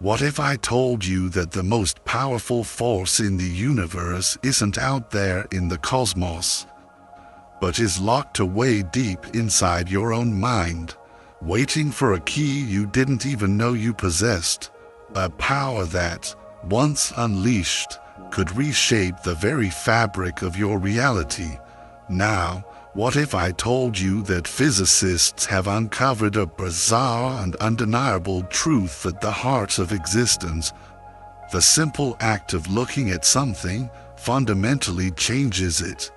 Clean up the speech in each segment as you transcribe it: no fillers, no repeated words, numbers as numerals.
What if I told you that the most powerful force in the universe isn't out there in the cosmos, but is locked away deep inside your own mind, waiting for a key you didn't even know you possessed, a power that, once unleashed, could reshape the very fabric of your reality? Now, what if I told you that physicists have uncovered a bizarre and undeniable truth at the heart of existence? The simple act of looking at something fundamentally changes it.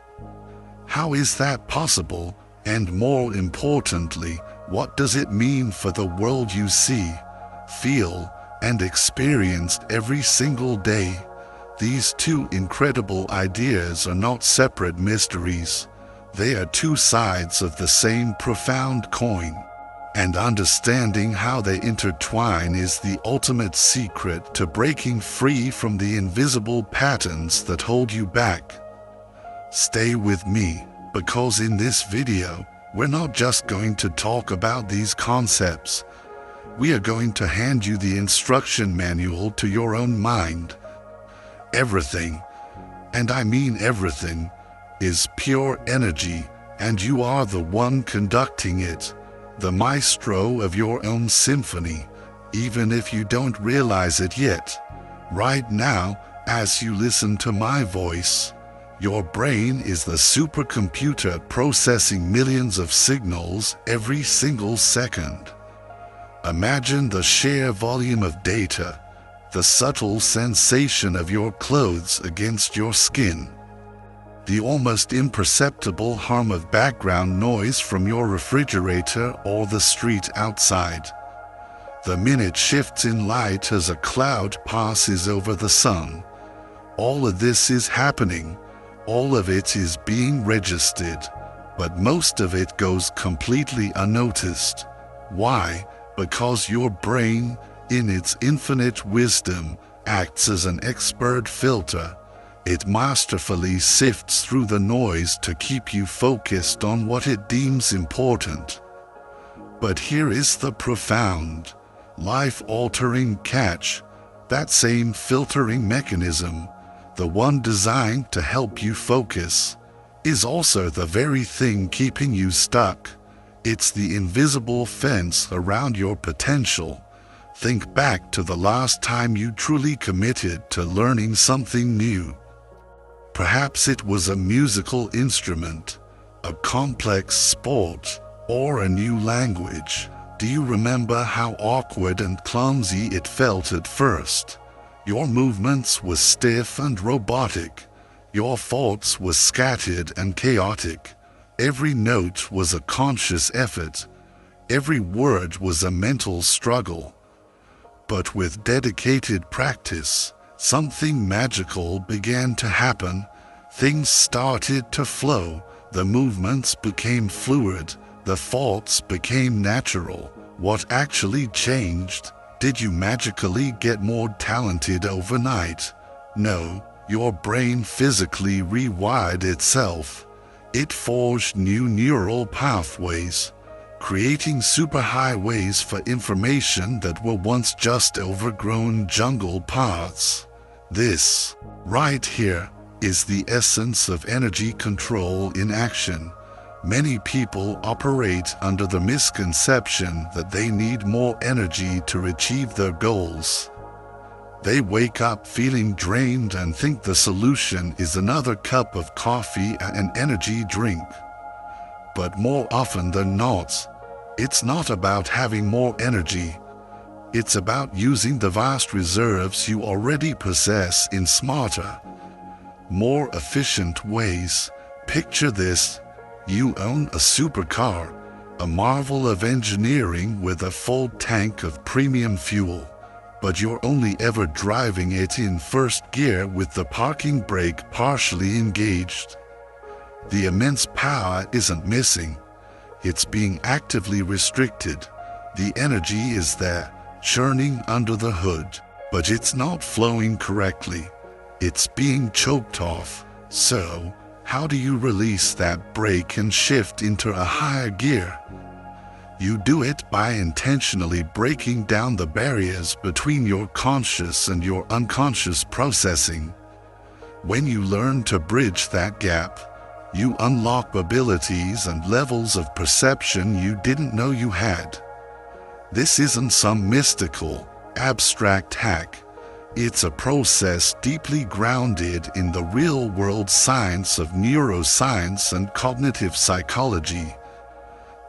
How is that possible? And more importantly, what does it mean for the world you see, feel, and experience every single day? These two incredible ideas are not separate mysteries. They are two sides of the same profound coin, and understanding how they intertwine is the ultimate secret to breaking free from the invisible patterns that hold you back. Stay with me, because in this video, we're not just going to talk about these concepts. We are going to hand you the instruction manual to your own mind. Everything, and I mean everything, is pure energy, and you are the one conducting it, the maestro of your own symphony, even if you don't realize it yet. Right now, as you listen to my voice, your brain is the supercomputer processing millions of signals every single second. Imagine the sheer volume of data, the subtle sensation of your clothes against your skin, the almost imperceptible hum of background noise from your refrigerator or the street outside, the minute shifts in light as a cloud passes over the sun. All of this is happening, all of it is being registered, but most of it goes completely unnoticed. Why? Because your brain, in its infinite wisdom, acts as an expert filter. It masterfully sifts through the noise to keep you focused on what it deems important. But here is the profound, life-altering catch. That same filtering mechanism, the one designed to help you focus, is also the very thing keeping you stuck. It's the invisible fence around your potential. Think back to the last time you truly committed to learning something new. Perhaps it was a musical instrument, a complex sport, or a new language. Do you remember how awkward and clumsy it felt at first? Your movements were stiff and robotic. Your thoughts were scattered and chaotic. Every note was a conscious effort. Every word was a mental struggle. But with dedicated practice, something magical began to happen. Things started to flow, the movements became fluid, the thoughts became natural. What actually changed? Did you magically get more talented overnight? No, your brain physically rewired itself. It forged new neural pathways, creating superhighways for information that were once just overgrown jungle paths. This, right here, is the essence of energy control in action. Many people operate under the misconception that they need more energy to achieve their goals. They wake up feeling drained and think the solution is another cup of coffee and an energy drink. But more often than not, it's not about having more energy. It's about using the vast reserves you already possess in smarter, more efficient ways. Picture this. You own a supercar, a marvel of engineering with a full tank of premium fuel, but you're only ever driving it in first gear with the parking brake partially engaged. The immense power isn't missing. It's being actively restricted. The energy is there, churning under the hood, but it's not flowing correctly. It's being choked off. So, how do you release that brake and shift into a higher gear? You do it by intentionally breaking down the barriers between your conscious and your unconscious processing. When you learn to bridge that gap, you unlock abilities and levels of perception you didn't know you had. This isn't some mystical, abstract hack. It's a process deeply grounded in the real-world science of neuroscience and cognitive psychology.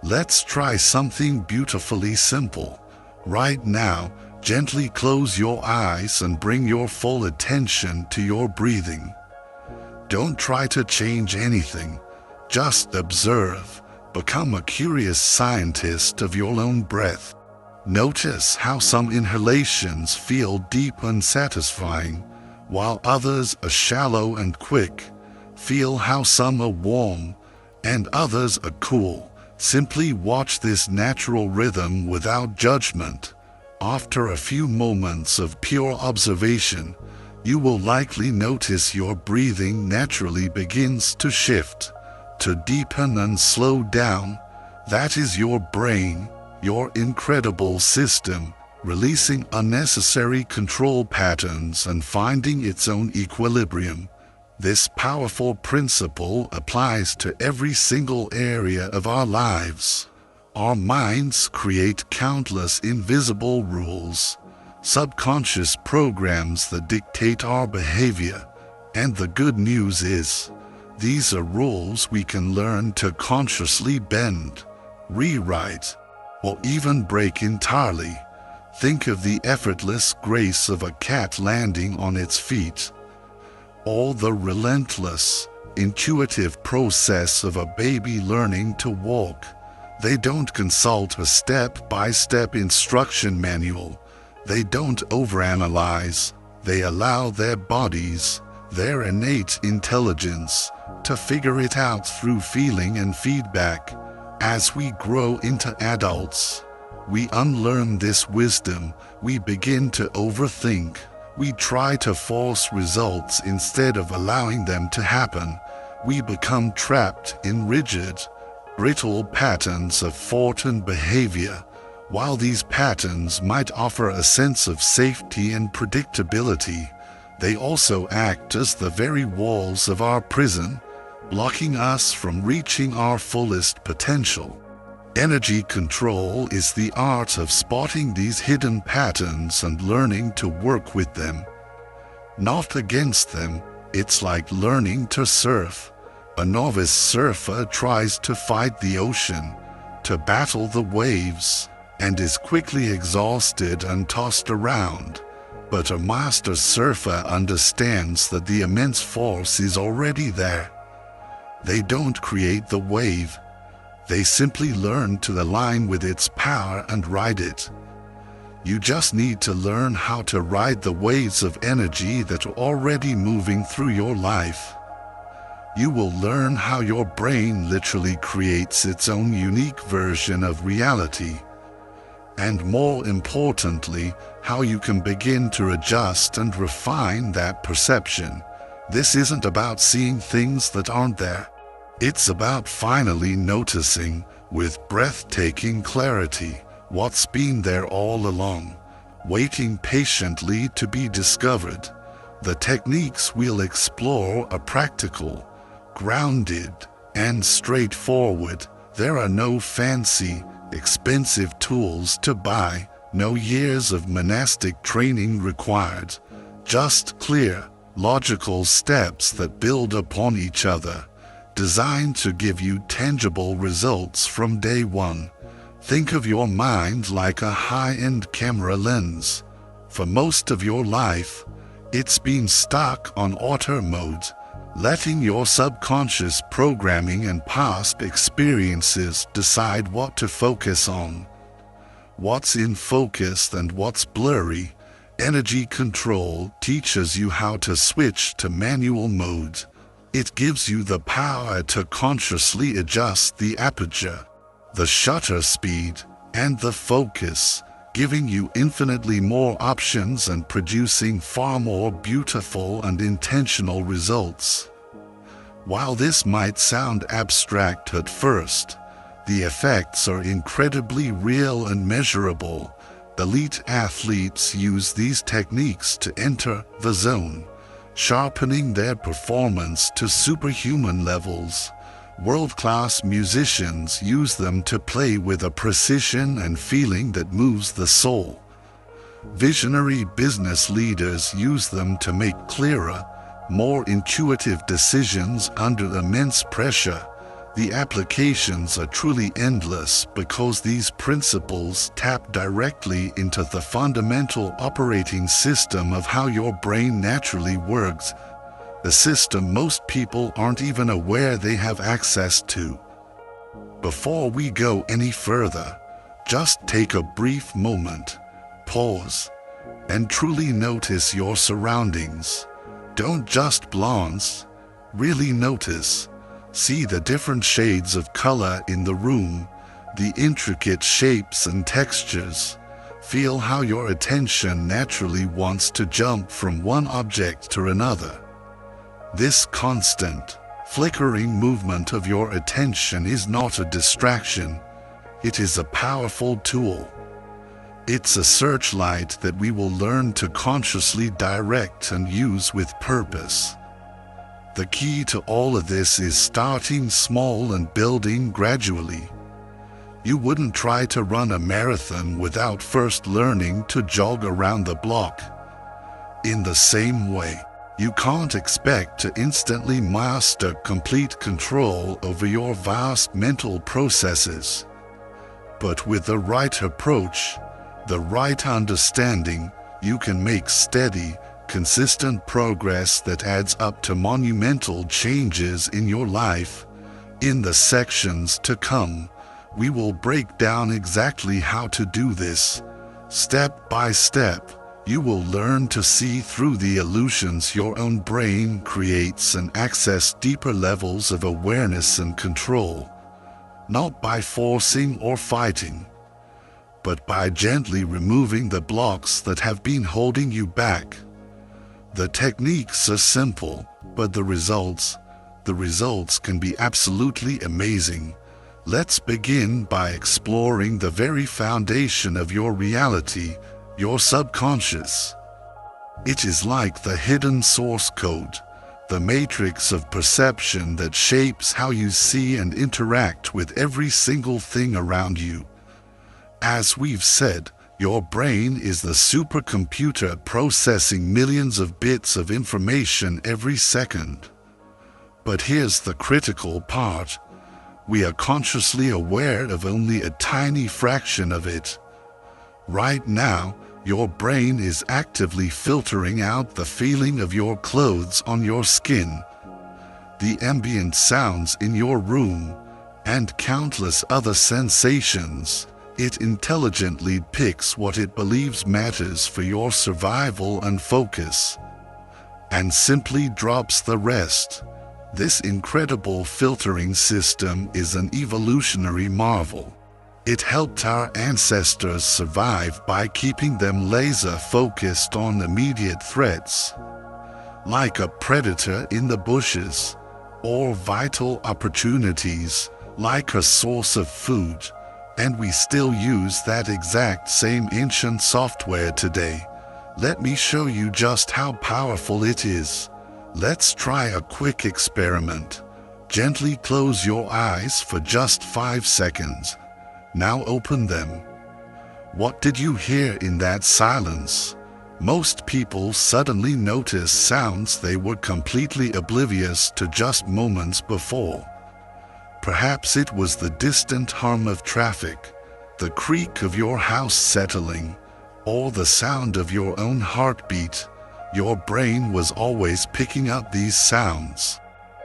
Let's try something beautifully simple. Right now, gently close your eyes and bring your full attention to your breathing. Don't try to change anything. Just observe. Become a curious scientist of your own breath. Notice how some inhalations feel deep and satisfying, while others are shallow and quick. Feel how some are warm and others are cool. Simply watch this natural rhythm without judgment. After a few moments of pure observation, you will likely notice your breathing naturally begins to shift, to deepen and slow down. That is your brain, your incredible system, releasing unnecessary control patterns and finding its own equilibrium. This powerful principle applies to every single area of our lives. Our minds create countless invisible rules, subconscious programs that dictate our behavior. And the good news is, these are rules we can learn to consciously bend, rewrite, or even break entirely. Think of the effortless grace of a cat landing on its feet, or the relentless, intuitive process of a baby learning to walk. They don't consult a step-by-step instruction manual. They don't overanalyze. They allow their bodies, their innate intelligence, to figure it out through feeling and feedback. As we grow into adults, we unlearn this wisdom. We begin to overthink. We try to force results instead of allowing them to happen. We become trapped in rigid, brittle patterns of thought and behavior. While these patterns might offer a sense of safety and predictability, they also act as the very walls of our prison, blocking us from reaching our fullest potential. Energy control is the art of spotting these hidden patterns and learning to work with them, not against them. It's like learning to surf. A novice surfer tries to fight the ocean, to battle the waves, and is quickly exhausted and tossed around. But a master surfer understands that the immense force is already there. They don't create the wave. They simply learn to align with its power and ride it. You just need to learn how to ride the waves of energy that are already moving through your life. You will learn how your brain literally creates its own unique version of reality. And more importantly, how you can begin to adjust and refine that perception. This isn't about seeing things that aren't there. It's about finally noticing, with breathtaking clarity, what's been there all along, waiting patiently to be discovered. The techniques we'll explore are practical, grounded, and straightforward. There are no fancy, expensive tools to buy, no years of monastic training required, just clear, logical steps that build upon each other, designed to give you tangible results from day one. Think of your mind like a high-end camera lens. For most of your life, it's been stuck on auto mode, letting your subconscious programming and past experiences decide what to focus on. What's in focus and what's blurry. Energy control teaches you how to switch to manual mode. It gives you the power to consciously adjust the aperture, the shutter speed, and the focus, giving you infinitely more options and producing far more beautiful and intentional results. While this might sound abstract at first, The effects are incredibly real and measurable. Elite athletes use these techniques to enter the zone, sharpening their performance to superhuman levels. World-class musicians use them to play with a precision and feeling that moves the soul. Visionary business leaders use them to make clearer, more intuitive decisions under immense pressure. The applications are truly endless because these principles tap directly into the fundamental operating system of how your brain naturally works, a system most people aren't even aware they have access to. Before we go any further, just take a brief moment, pause, and truly notice your surroundings. Don't just glance, really notice. See the different shades of color in the room, the intricate shapes and textures. Feel how your attention naturally wants to jump from one object to another. This constant, flickering movement of your attention is not a distraction. It is a powerful tool. It's a searchlight that we will learn to consciously direct and use with purpose. The key to all of this is starting small and building gradually. You wouldn't try to run a marathon without first learning to jog around the block. In the same way, you can't expect to instantly master complete control over your vast mental processes. But with the right approach, the right understanding, you can make steady, consistent progress that adds up to monumental changes in your life. In the sections to come, we will break down exactly how to do this. Step by step, you will learn to see through the illusions your own brain creates and access deeper levels of awareness and control. Not by forcing or fighting, but by gently removing the blocks that have been holding you back. The techniques are simple, but the results can be absolutely amazing. Let's begin by exploring the very foundation of your reality, your subconscious. It is like the hidden source code, the matrix of perception that shapes how you see and interact with every single thing around you. As we've said, your brain is the supercomputer processing millions of bits of information every second. But here's the critical part. We are consciously aware of only a tiny fraction of it. Right now, your brain is actively filtering out the feeling of your clothes on your skin, the ambient sounds in your room, and countless other sensations. It intelligently picks what it believes matters for your survival and focus, and simply drops the rest. This incredible filtering system is an evolutionary marvel. It helped our ancestors survive by keeping them laser-focused on immediate threats, like a predator in the bushes, or vital opportunities, like a source of food. And we still use that exact same ancient software today. Let me show you just how powerful it is. Let's try a quick experiment. Gently close your eyes for just 5 seconds. Now open them. What did you hear in that silence? Most people suddenly notice sounds they were completely oblivious to just moments before. Perhaps it was the distant hum of traffic, the creak of your house settling, or the sound of your own heartbeat. Your brain was always picking up these sounds,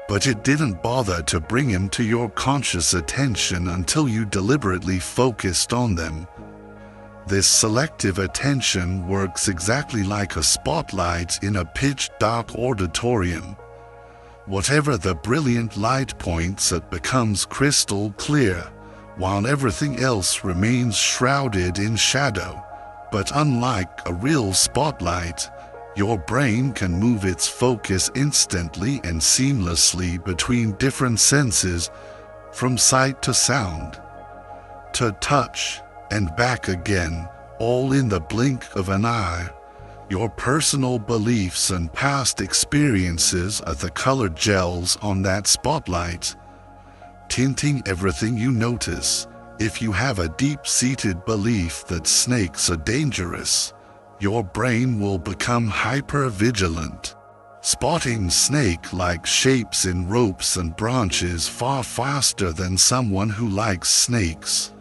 but it didn't bother to bring them to your conscious attention until you deliberately focused on them. This selective attention works exactly like a spotlight in a pitch-dark auditorium. Whatever the brilliant light points, it becomes crystal clear, while everything else remains shrouded in shadow. But unlike a real spotlight, your brain can move its focus instantly and seamlessly between different senses, from sight to sound, to touch, and back again, all in the blink of an eye. Your personal beliefs and past experiences are the colored gels on that spotlight, tinting everything you notice. If you have a deep-seated belief that snakes are dangerous, your brain will become hyper-vigilant, spotting snake-like shapes in ropes and branches far faster than someone who likes snakes.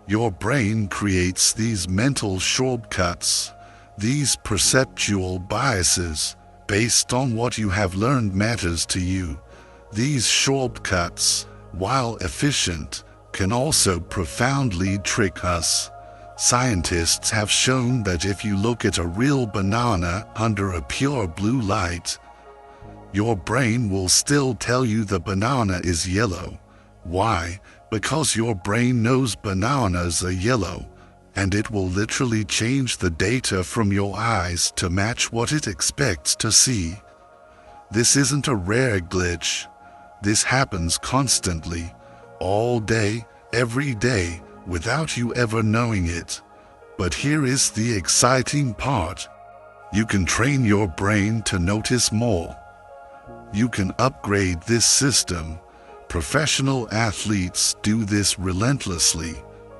Your brain creates these mental shortcuts, these perceptual biases, based on what you have learned matters to you. These shortcuts, while efficient, can also profoundly trick us. Scientists have shown that if you look at a real banana under a pure blue light, your brain will still tell you the banana is yellow. Why? Because your brain knows bananas are yellow, and it will literally change the data from your eyes to match what it expects to see. This isn't a rare glitch. This happens constantly, all day, every day, without you ever knowing it. But here is the exciting part. You can train your brain to notice more. You can upgrade this system. Professional athletes do this relentlessly.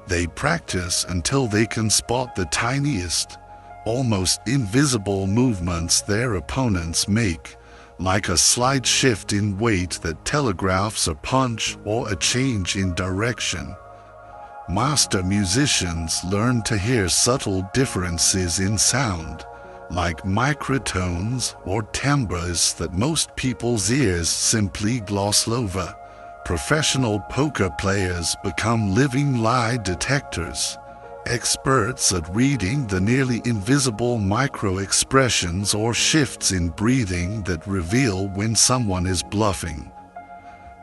They practice until they can spot the tiniest, almost invisible movements their opponents make, like a slight shift in weight that telegraphs a punch or a change in direction. Master musicians learn to hear subtle differences in sound, like microtones or timbres that most people's ears simply gloss over. Professional poker players become living lie detectors, experts at reading the nearly invisible micro-expressions or shifts in breathing that reveal when someone is bluffing.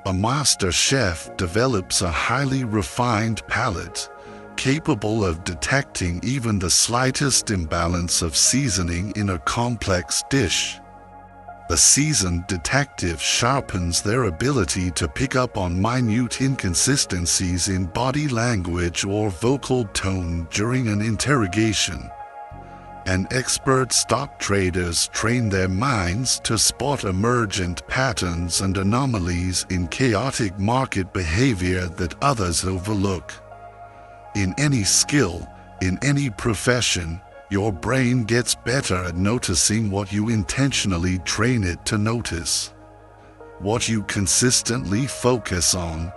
A master chef develops a highly refined palate, capable of detecting even the slightest imbalance of seasoning in a complex dish. A seasoned detective sharpens their ability to pick up on minute inconsistencies in body language or vocal tone during an interrogation. And expert stock traders train their minds to spot emergent patterns and anomalies in chaotic market behavior that others overlook. In any skill, in any profession, your brain gets better at noticing what you intentionally train it to notice. What you consistently focus on,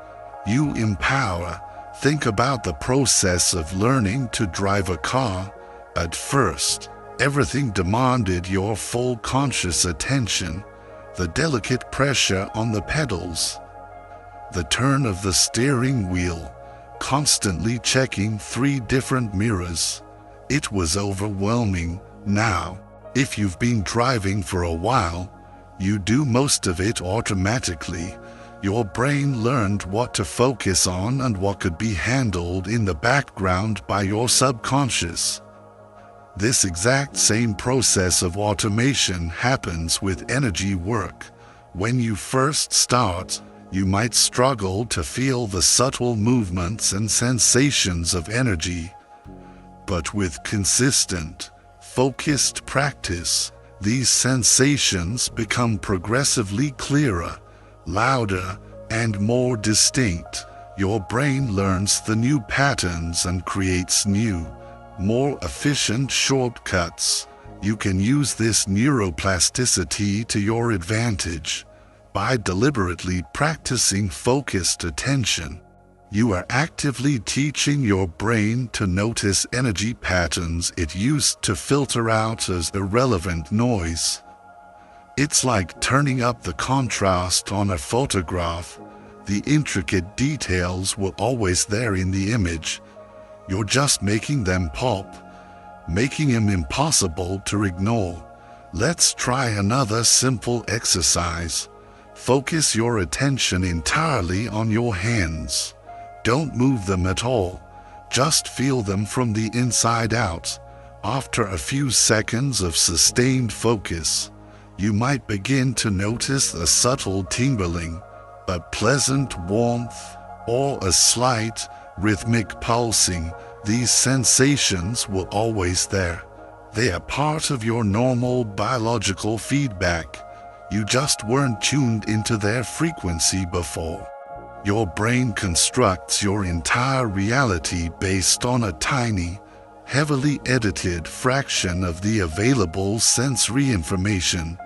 you empower. Think about the process of learning to drive a car. At first, everything demanded your full conscious attention, the delicate pressure on the pedals, the turn of the steering wheel, constantly checking 3 different mirrors. It was overwhelming. Now, if you've been driving for a while, you do most of it automatically. Your brain learned what to focus on and what could be handled in the background by your subconscious. This exact same process of automation happens with energy work. When you first start, you might struggle to feel the subtle movements and sensations of energy. But with consistent, focused practice, these sensations become progressively clearer, louder, and more distinct. Your brain learns the new patterns and creates new, more efficient shortcuts. You can use this neuroplasticity to your advantage. By deliberately practicing focused attention, you are actively teaching your brain to notice energy patterns it used to filter out as irrelevant noise. It's like turning up the contrast on a photograph. The intricate details were always there in the image. You're just making them pop, making them impossible to ignore. Let's try another simple exercise. Focus your attention entirely on your hands. Don't move them at all. Just feel them from the inside out. After a few seconds of sustained focus, you might begin to notice a subtle tingling, a pleasant warmth, or a slight, rhythmic pulsing, these sensations were always there. They are part of your normal biological feedback. You just weren't tuned into their frequency before. Your brain constructs your entire reality based on a tiny, heavily edited fraction of the available sensory information.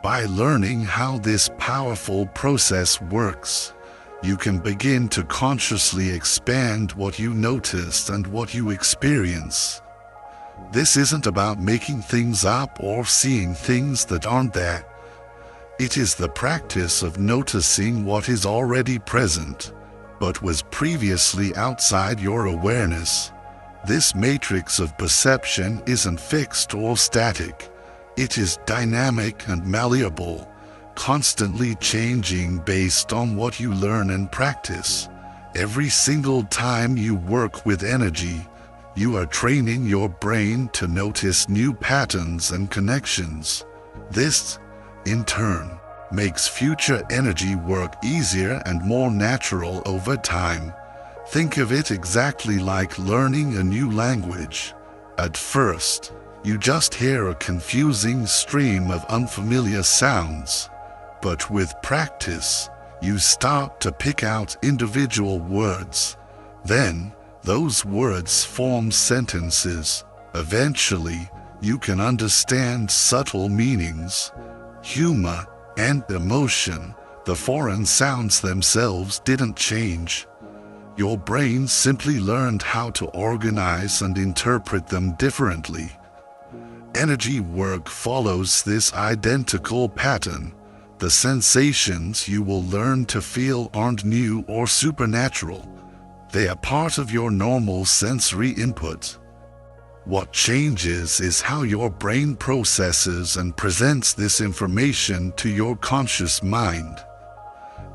By learning how this powerful process works, you can begin to consciously expand what you notice and what you experience. This isn't about making things up or seeing things that aren't there. It is the practice of noticing what is already present, but was previously outside your awareness. This matrix of perception isn't fixed or static. It is dynamic and malleable, constantly changing based on what you learn and practice. Every single time you work with energy, you are training your brain to notice new patterns and connections. This, in turn, makes future energy work easier and more natural over time. Think of it exactly like learning a new language. At first, you just hear a confusing stream of unfamiliar sounds. But with practice, you start to pick out individual words. Then, those words form sentences. Eventually, you can understand subtle meanings, humor, and emotion. The foreign sounds themselves didn't change. Your brain simply learned how to organize and interpret them differently. Energy work follows this identical pattern. The sensations you will learn to feel aren't new or supernatural. They are part of your normal sensory input. What changes is how your brain processes and presents this information to your conscious mind.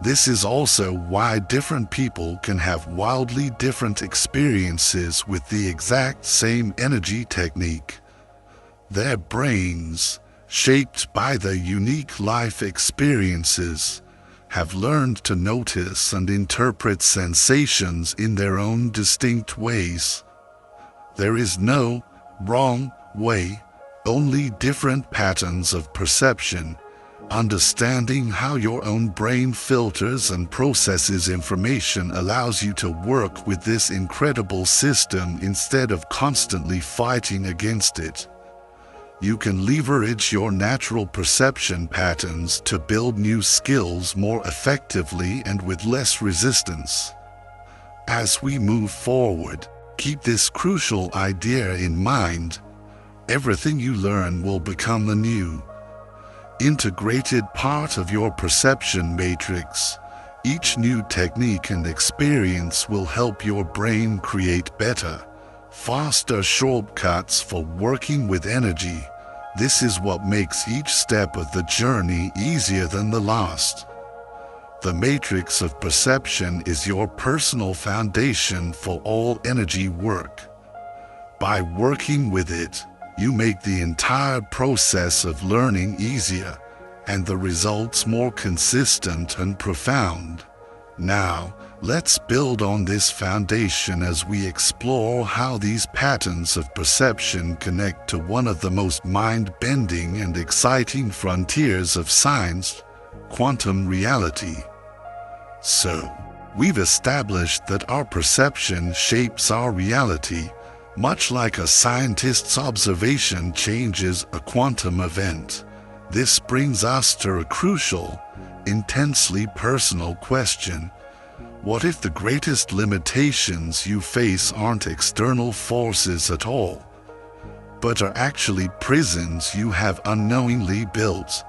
This is also why different people can have wildly different experiences with the exact same energy technique. Their brains, shaped by their unique life experiences, have learned to notice and interpret sensations in their own distinct ways. There is no wrong way, only different patterns of perception. Understanding how your own brain filters and processes information allows you to work with this incredible system instead of constantly fighting against it. You can leverage your natural perception patterns to build new skills more effectively and with less resistance. As we move forward, keep this crucial idea in mind. Everything you learn will become a new, integrated part of your perception matrix. Each new technique and experience will help your brain create better, faster shortcuts for working with energy. This is what makes each step of the journey easier than the last. The matrix of perception is your personal foundation for all energy work. By working with it, you make the entire process of learning easier, and the results more consistent and profound. Now, let's build on this foundation as we explore how these patterns of perception connect to one of the most mind-bending and exciting frontiers of science, quantum reality. So, we've established that our perception shapes our reality, much like a scientist's observation changes a quantum event. This brings us to a crucial, intensely personal question. What if the greatest limitations you face aren't external forces at all, but are actually prisons you have unknowingly built,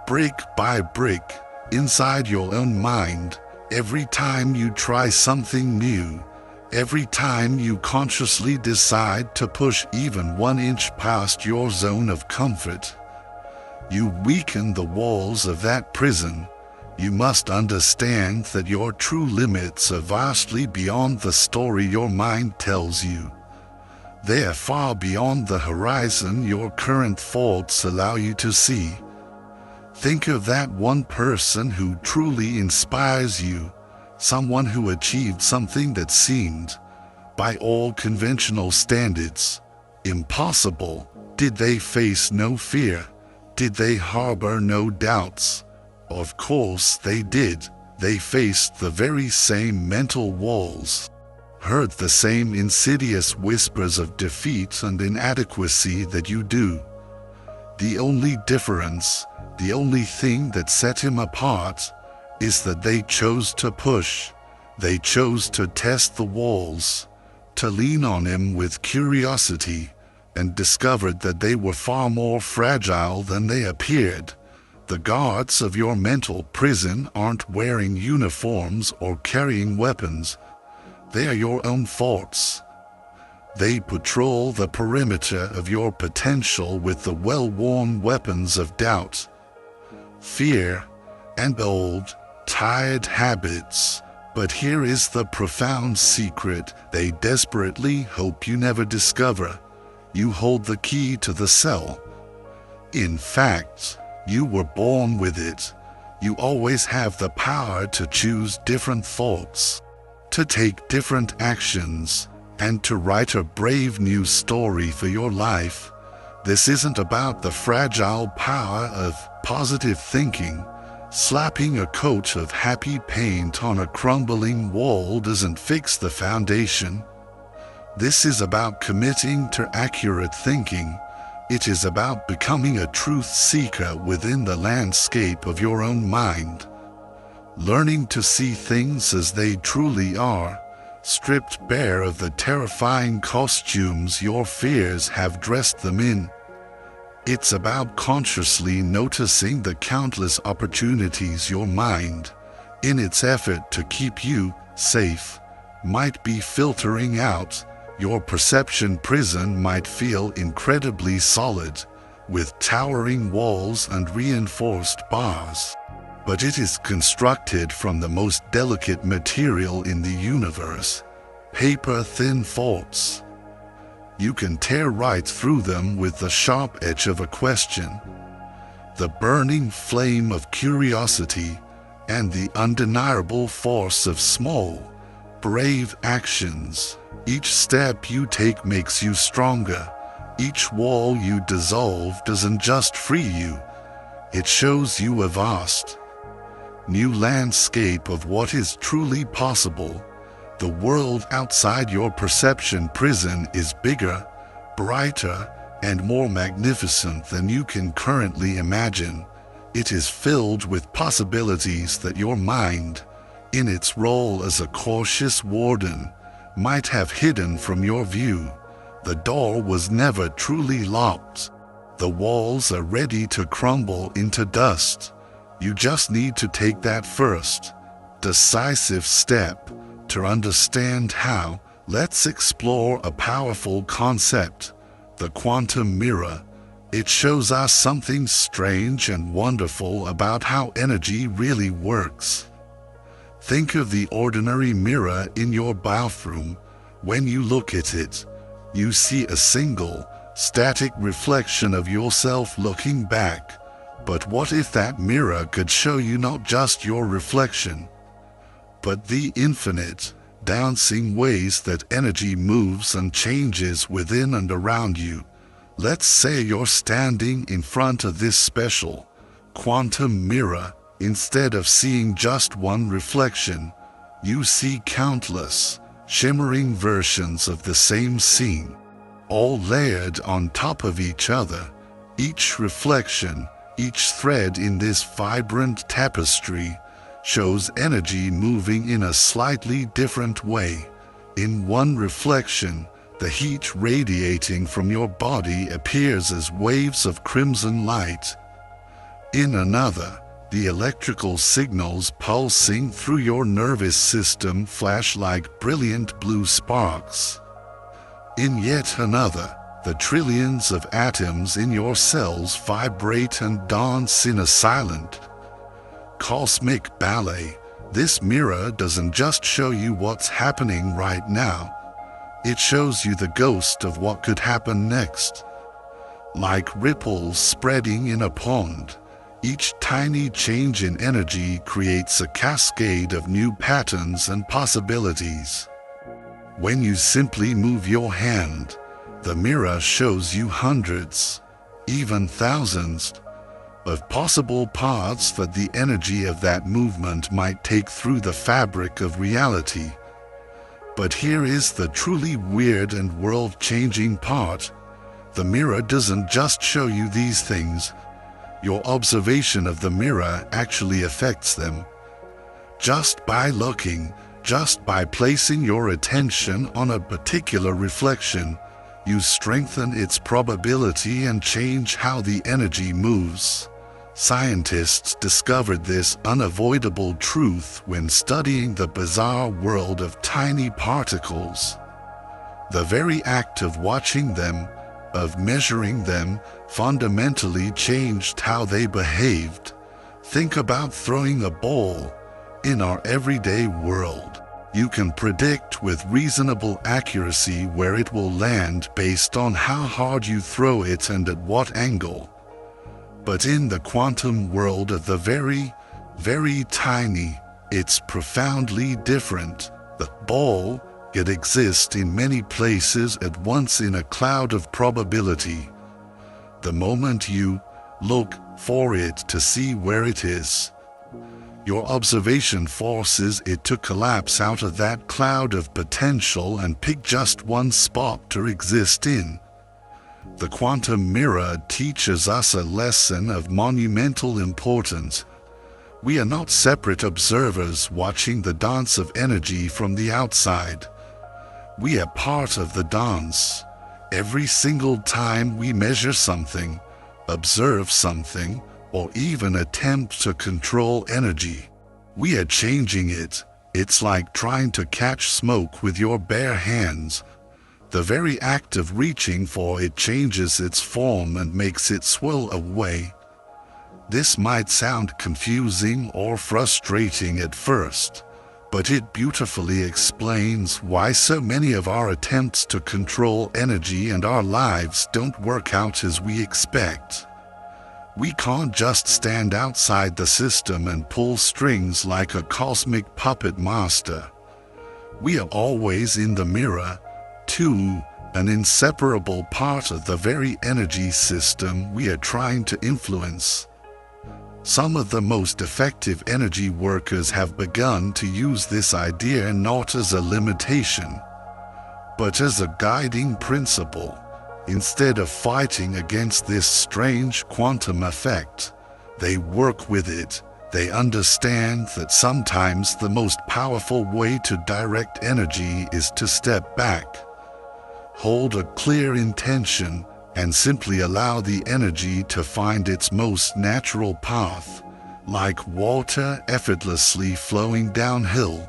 brick by brick, inside your own mind? Every time you try something new, every time you consciously decide to push even 1 inch past your zone of comfort, you weaken the walls of that prison. You must understand that your true limits are vastly beyond the story your mind tells you. They are far beyond the horizon your current thoughts allow you to see. Think of that one person who truly inspires you, someone who achieved something that seemed by all conventional standards, impossible. Did they face no fear? Did they harbor no doubts? Of course they did. They faced the very same mental walls, heard the same insidious whispers of defeat and inadequacy that you do. The only difference, the only thing that set him apart, is that they chose to push. They chose to test the walls, to lean on him with curiosity, and discovered that they were far more fragile than they appeared. The guards of your mental prison aren't wearing uniforms or carrying weapons. They are your own thoughts. They patrol the perimeter of your potential with the well-worn weapons of doubt, fear, and old, tired habits. But here is the profound secret they desperately hope you never discover. You hold the key to the cell. In fact, you were born with it. You always have the power to choose different thoughts, to take different actions, and to write a brave new story for your life. This isn't about the fragile power of positive thinking. Slapping a coat of happy paint on a crumbling wall doesn't fix the foundation. This is about committing to accurate thinking. It is about becoming a truth seeker within the landscape of your own mind. Learning to see things as they truly are, stripped bare of the terrifying costumes your fears have dressed them in. It's about consciously noticing the countless opportunities your mind, in its effort to keep you safe, might be filtering out. Your perception prison might feel incredibly solid, with towering walls and reinforced bars. But it is constructed from the most delicate material in the universe, paper-thin thoughts. You can tear right through them with the sharp edge of a question, the burning flame of curiosity, and the undeniable force of small, brave actions. Each step you take makes you stronger. Each wall you dissolve doesn't just free you, it shows you a vast, new landscape of what is truly possible. The world outside your perception prison is bigger, brighter, and more magnificent than you can currently imagine. It is filled with possibilities that your mind, in its role as a cautious warden, might have hidden from your view. The door was never truly locked. The walls are ready to crumble into dust. You just need to take that first, decisive step to understand how. Let's explore a powerful concept, the quantum mirror. It shows us something strange and wonderful about how energy really works. Think of the ordinary mirror in your bathroom. When you look at it, you see a single, static reflection of yourself looking back. But what if that mirror could show you not just your reflection, but the infinite, dancing ways that energy moves and changes within and around you? Let's say you're standing in front of this special, quantum mirror. Instead of seeing just one reflection, you see countless, shimmering versions of the same scene, all layered on top of each other. Each reflection, each thread in this vibrant tapestry, shows energy moving in a slightly different way. In one reflection, the heat radiating from your body appears as waves of crimson light. In another, the electrical signals pulsing through your nervous system flash like brilliant blue sparks. In yet another, the trillions of atoms in your cells vibrate and dance in a silent, cosmic ballet. This mirror doesn't just show you what's happening right now, it shows you the ghost of what could happen next. Like ripples spreading in a pond, each tiny change in energy creates a cascade of new patterns and possibilities. When you simply move your hand, the mirror shows you hundreds, even thousands, of possible paths that the energy of that movement might take through the fabric of reality. But here is the truly weird and world-changing part. The mirror doesn't just show you these things. Your observation of the mirror actually affects them. Just by looking, just by placing your attention on a particular reflection, you strengthen its probability and change how the energy moves. Scientists discovered this unavoidable truth when studying the bizarre world of tiny particles. The very act of watching them, of measuring them, fundamentally changed how they behaved. Think about throwing a ball. In our everyday world, you can predict with reasonable accuracy where it will land based on how hard you throw it and at what angle. But in the quantum world of the very, very tiny, it's profoundly different. The ball can exist in many places at once in a cloud of probability. The moment you look for it to see where it is, your observation forces it to collapse out of that cloud of potential and pick just one spot to exist in. The quantum mirror teaches us a lesson of monumental importance. We are not separate observers watching the dance of energy from the outside. We are part of the dance. Every single time we measure something, observe something, or even attempt to control energy, we are changing it. It's like trying to catch smoke with your bare hands. The very act of reaching for it changes its form and makes it swirl away. This might sound confusing or frustrating at first, but it beautifully explains why so many of our attempts to control energy and our lives don't work out as we expect. We can't just stand outside the system and pull strings like a cosmic puppet master. We are always in the mirror, too, an inseparable part of the very energy system we are trying to influence. Some of the most effective energy workers have begun to use this idea not as a limitation, but as a guiding principle. Instead of fighting against this strange quantum effect, they work with it. They understand that sometimes the most powerful way to direct energy is to step back, hold a clear intention, and simply allow the energy to find its most natural path. Like water effortlessly flowing downhill,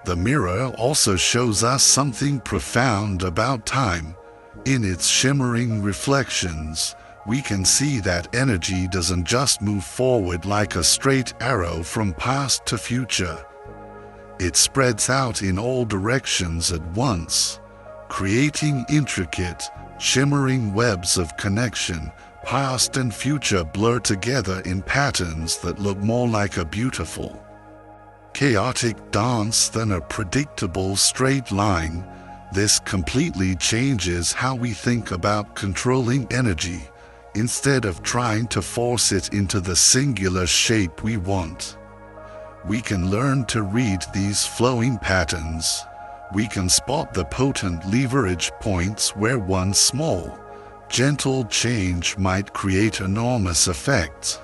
the mirror also shows us something profound about time. In its shimmering reflections, we can see that energy doesn't just move forward like a straight arrow from past to future. It spreads out in all directions at once, creating intricate, shimmering webs of connection. Past and future blur together in patterns that look more like a beautiful, chaotic dance than a predictable straight line. This completely changes how we think about controlling energy. Instead of trying to force it into the singular shape we want, we can learn to read these flowing patterns. We can spot the potent leverage points where one small, gentle change might create enormous effects.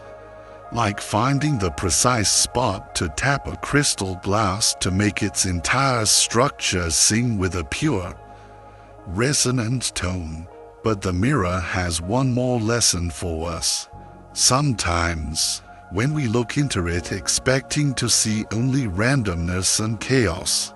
Like finding the precise spot to tap a crystal glass to make its entire structure sing with a pure, resonant tone. But the mirror has one more lesson for us. Sometimes, when we look into it expecting to see only randomness and chaos,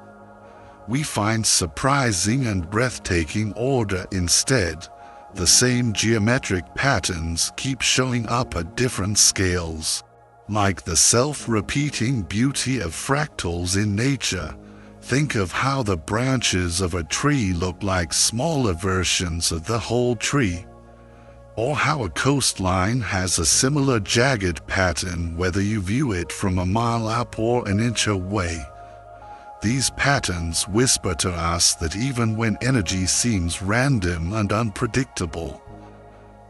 we find surprising and breathtaking order instead. The same geometric patterns keep showing up at different scales. Like the self-repeating beauty of fractals in nature, think of how the branches of a tree look like smaller versions of the whole tree. Or how a coastline has a similar jagged pattern whether you view it from a mile up or an inch away. These patterns whisper to us that even when energy seems random and unpredictable,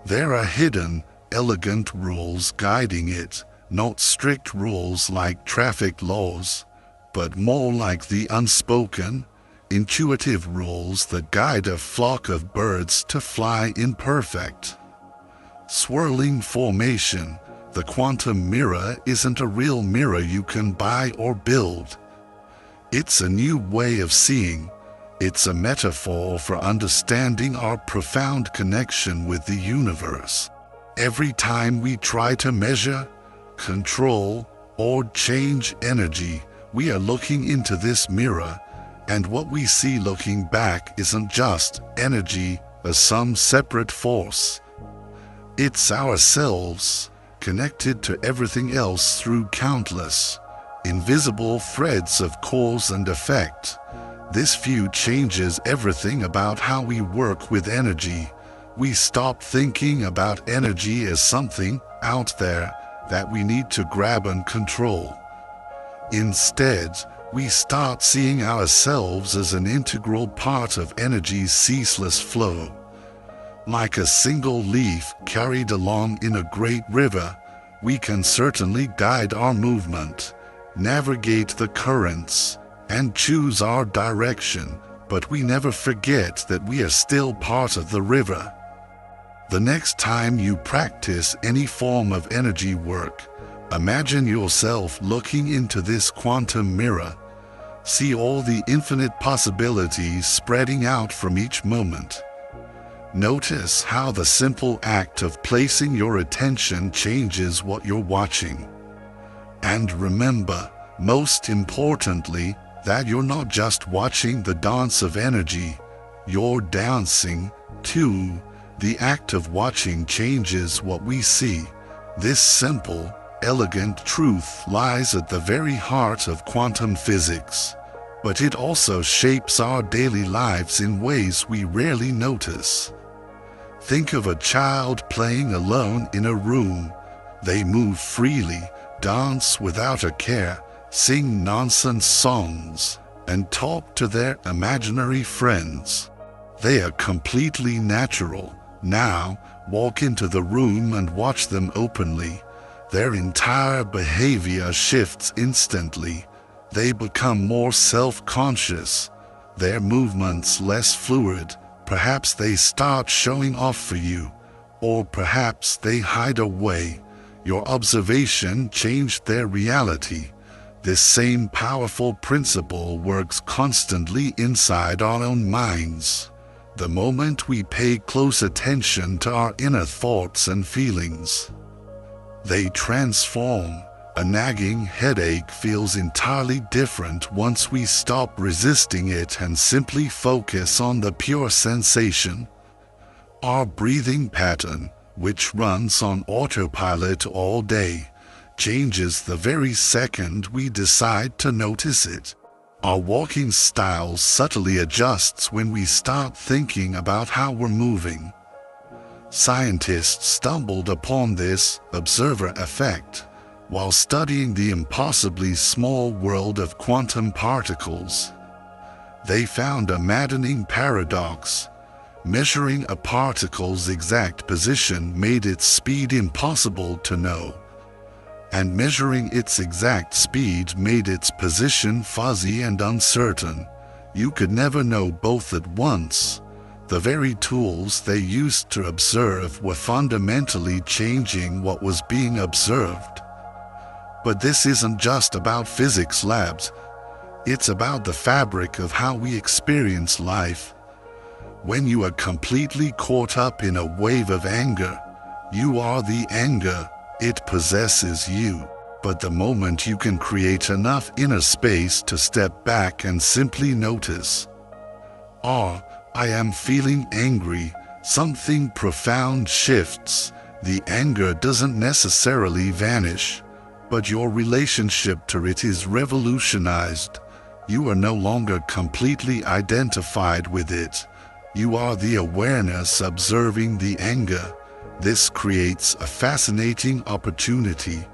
there are hidden, elegant rules guiding it, not strict rules like traffic laws, but more like the unspoken, intuitive rules that guide a flock of birds to fly in perfect, swirling formation. The quantum mirror isn't a real mirror you can buy or build. It's a new way of seeing. It's a metaphor for understanding our profound connection with the universe. Every time we try to measure, control, or change energy, we are looking into this mirror, and what we see looking back isn't just energy as some separate force. It's ourselves, connected to everything else through countless, invisible threads of cause and effect. This view changes everything about how we work with energy. We stop thinking about energy as something out there that we need to grab and control. Instead, we start seeing ourselves as an integral part of energy's ceaseless flow. Like a single leaf carried along in a great river, we can certainly guide our movement, navigate the currents, and choose our direction, but we never forget that we are still part of the river. The next time you practice any form of energy work, imagine yourself looking into this quantum mirror. See all the infinite possibilities spreading out from each moment. Notice how the simple act of placing your attention changes what you're watching. And remember, most importantly, that you're not just watching the dance of energy, you're dancing, too. The act of watching changes what we see. This simple, elegant truth lies at the very heart of quantum physics, but it also shapes our daily lives in ways we rarely notice. Think of a child playing alone in a room. They move freely, dance without a care, sing nonsense songs, and talk to their imaginary friends. They are completely natural. Now, walk into the room and watch them openly. Their entire behavior shifts instantly. They become more self-conscious, their movements less fluid. Perhaps they start showing off for you, or perhaps they hide away. Your observation changed their reality. This same powerful principle works constantly inside our own minds. The moment we pay close attention to our inner thoughts and feelings, they transform. A nagging headache feels entirely different once we stop resisting it and simply focus on the pure sensation. Our breathing pattern, which runs on autopilot all day, changes the very second we decide to notice it. Our walking style subtly adjusts when we start thinking about how we're moving. Scientists stumbled upon this observer effect while studying the impossibly small world of quantum particles. They found a maddening paradox. Measuring a particle's exact position made its speed impossible to know, and measuring its exact speed made its position fuzzy and uncertain. You could never know both at once. The very tools they used to observe were fundamentally changing what was being observed. But this isn't just about physics labs. It's about the fabric of how we experience life. When you are completely caught up in a wave of anger, you are the anger. It possesses you. But the moment you can create enough inner space to step back and simply notice, I am feeling angry, something profound shifts. The anger doesn't necessarily vanish, but your relationship to it is revolutionized. You are no longer completely identified with it. You are the awareness observing the anger. This creates a fascinating opportunity.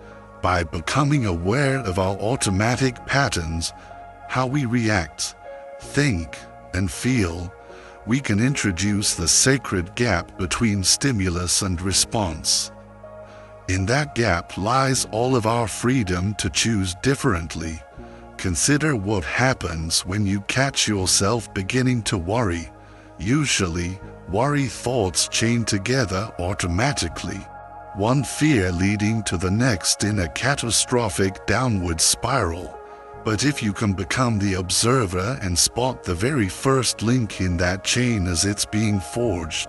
By becoming aware of our automatic patterns, how we react, think, and feel, we can introduce the sacred gap between stimulus and response. In that gap lies all of our freedom to choose differently. Consider what happens when you catch yourself beginning to worry. Usually, worry thoughts chain together automatically, one fear leading to the next in a catastrophic downward spiral. But if you can become the observer and spot the very first link in that chain as it's being forged,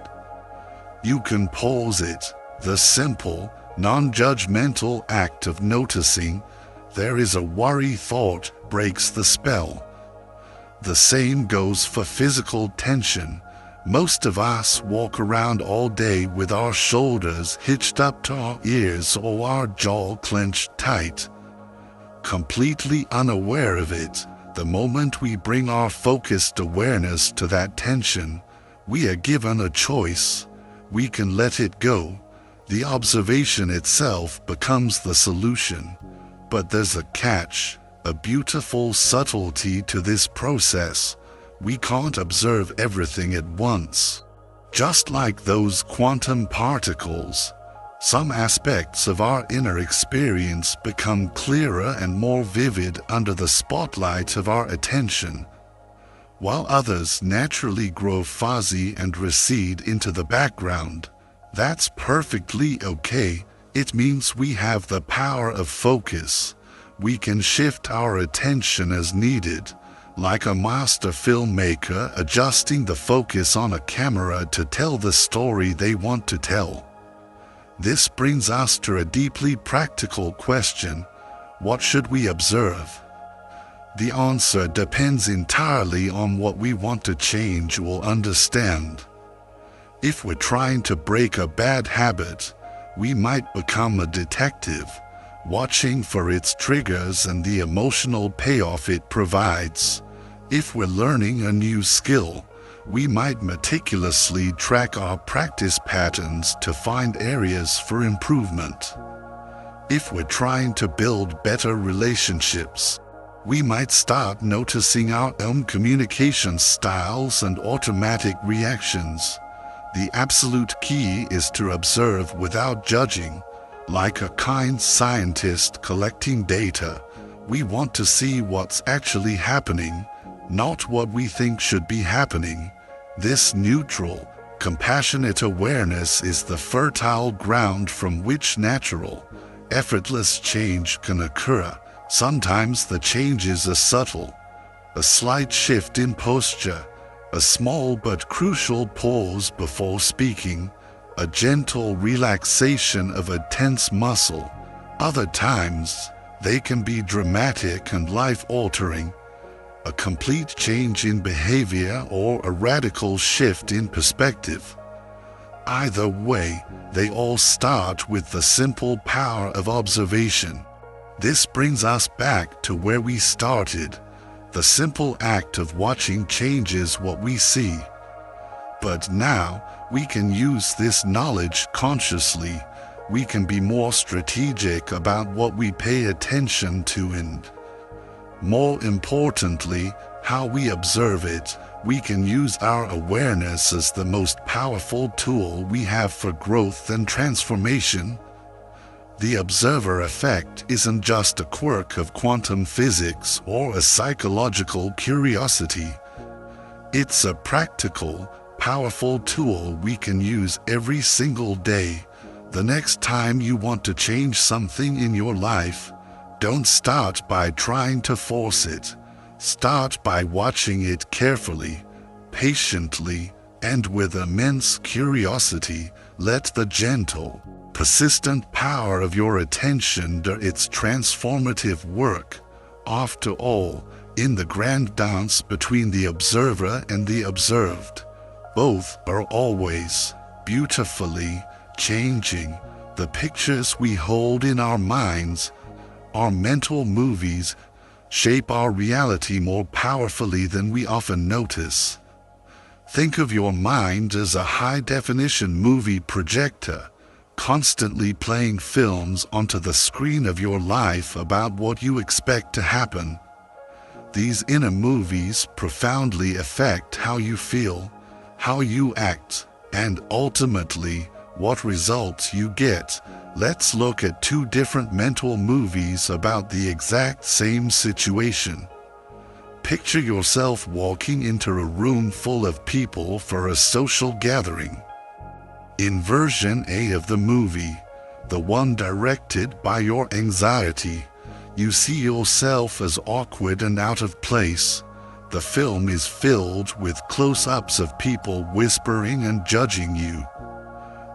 you can pause it. The simple, non-judgmental act of noticing there is a worry thought breaks the spell. The same goes for physical tension. Most of us walk around all day with our shoulders hitched up to our ears or our jaw clenched tight, completely unaware of it. The moment we bring our focused awareness to that tension, we are given a choice. We can let it go. The observation itself becomes the solution. But there's a catch, a beautiful subtlety to this process. We can't observe everything at once. Just like those quantum particles, some aspects of our inner experience become clearer and more vivid under the spotlight of our attention, while others naturally grow fuzzy and recede into the background. That's perfectly okay. It means we have the power of focus. We can shift our attention as needed, like a master filmmaker adjusting the focus on a camera to tell the story they want to tell. This brings us to a deeply practical question: what should we observe? The answer depends entirely on what we want to change or understand. If we're trying to break a bad habit, we might become a detective, watching for its triggers and the emotional payoff it provides. If we're learning a new skill, we might meticulously track our practice patterns to find areas for improvement. If we're trying to build better relationships, we might start noticing our own communication styles and automatic reactions. The absolute key is to observe without judging. Like a kind scientist collecting data, we want to see what's actually happening, not what we think should be happening. This neutral, compassionate awareness is the fertile ground from which natural, effortless change can occur. Sometimes the changes are subtle. A slight shift in posture, a small but crucial pause before speaking, a gentle relaxation of a tense muscle. Other times, they can be dramatic and life-altering. A complete change in behavior or a radical shift in perspective. Either way, they all start with the simple power of observation. This brings us back to where we started. The simple act of watching changes what we see. But now, we can use this knowledge consciously. We can be more strategic about what we pay attention to and, more importantly, how we observe it. We can use our awareness as the most powerful tool we have for growth and transformation. The observer effect isn't just a quirk of quantum physics or a psychological curiosity. It's a practical, powerful tool we can use every single day. The next time you want to change something in your life, don't start by trying to force it. Start by watching it carefully, patiently, and with immense curiosity. Let the gentle, persistent power of your attention do its transformative work. After all, in the grand dance between the observer and the observed, both are always beautifully changing. The pictures we hold in our minds, our mental movies, shape our reality more powerfully than we often notice. Think of your mind as a high-definition movie projector, constantly playing films onto the screen of your life about what you expect to happen. These inner movies profoundly affect how you feel, how you act, and ultimately, what results you get. Let's look at two different mental movies about the exact same situation. Picture yourself walking into a room full of people for a social gathering. In version A of the movie, the one directed by your anxiety, you see yourself as awkward and out of place. The film is filled with close-ups of people whispering and judging you.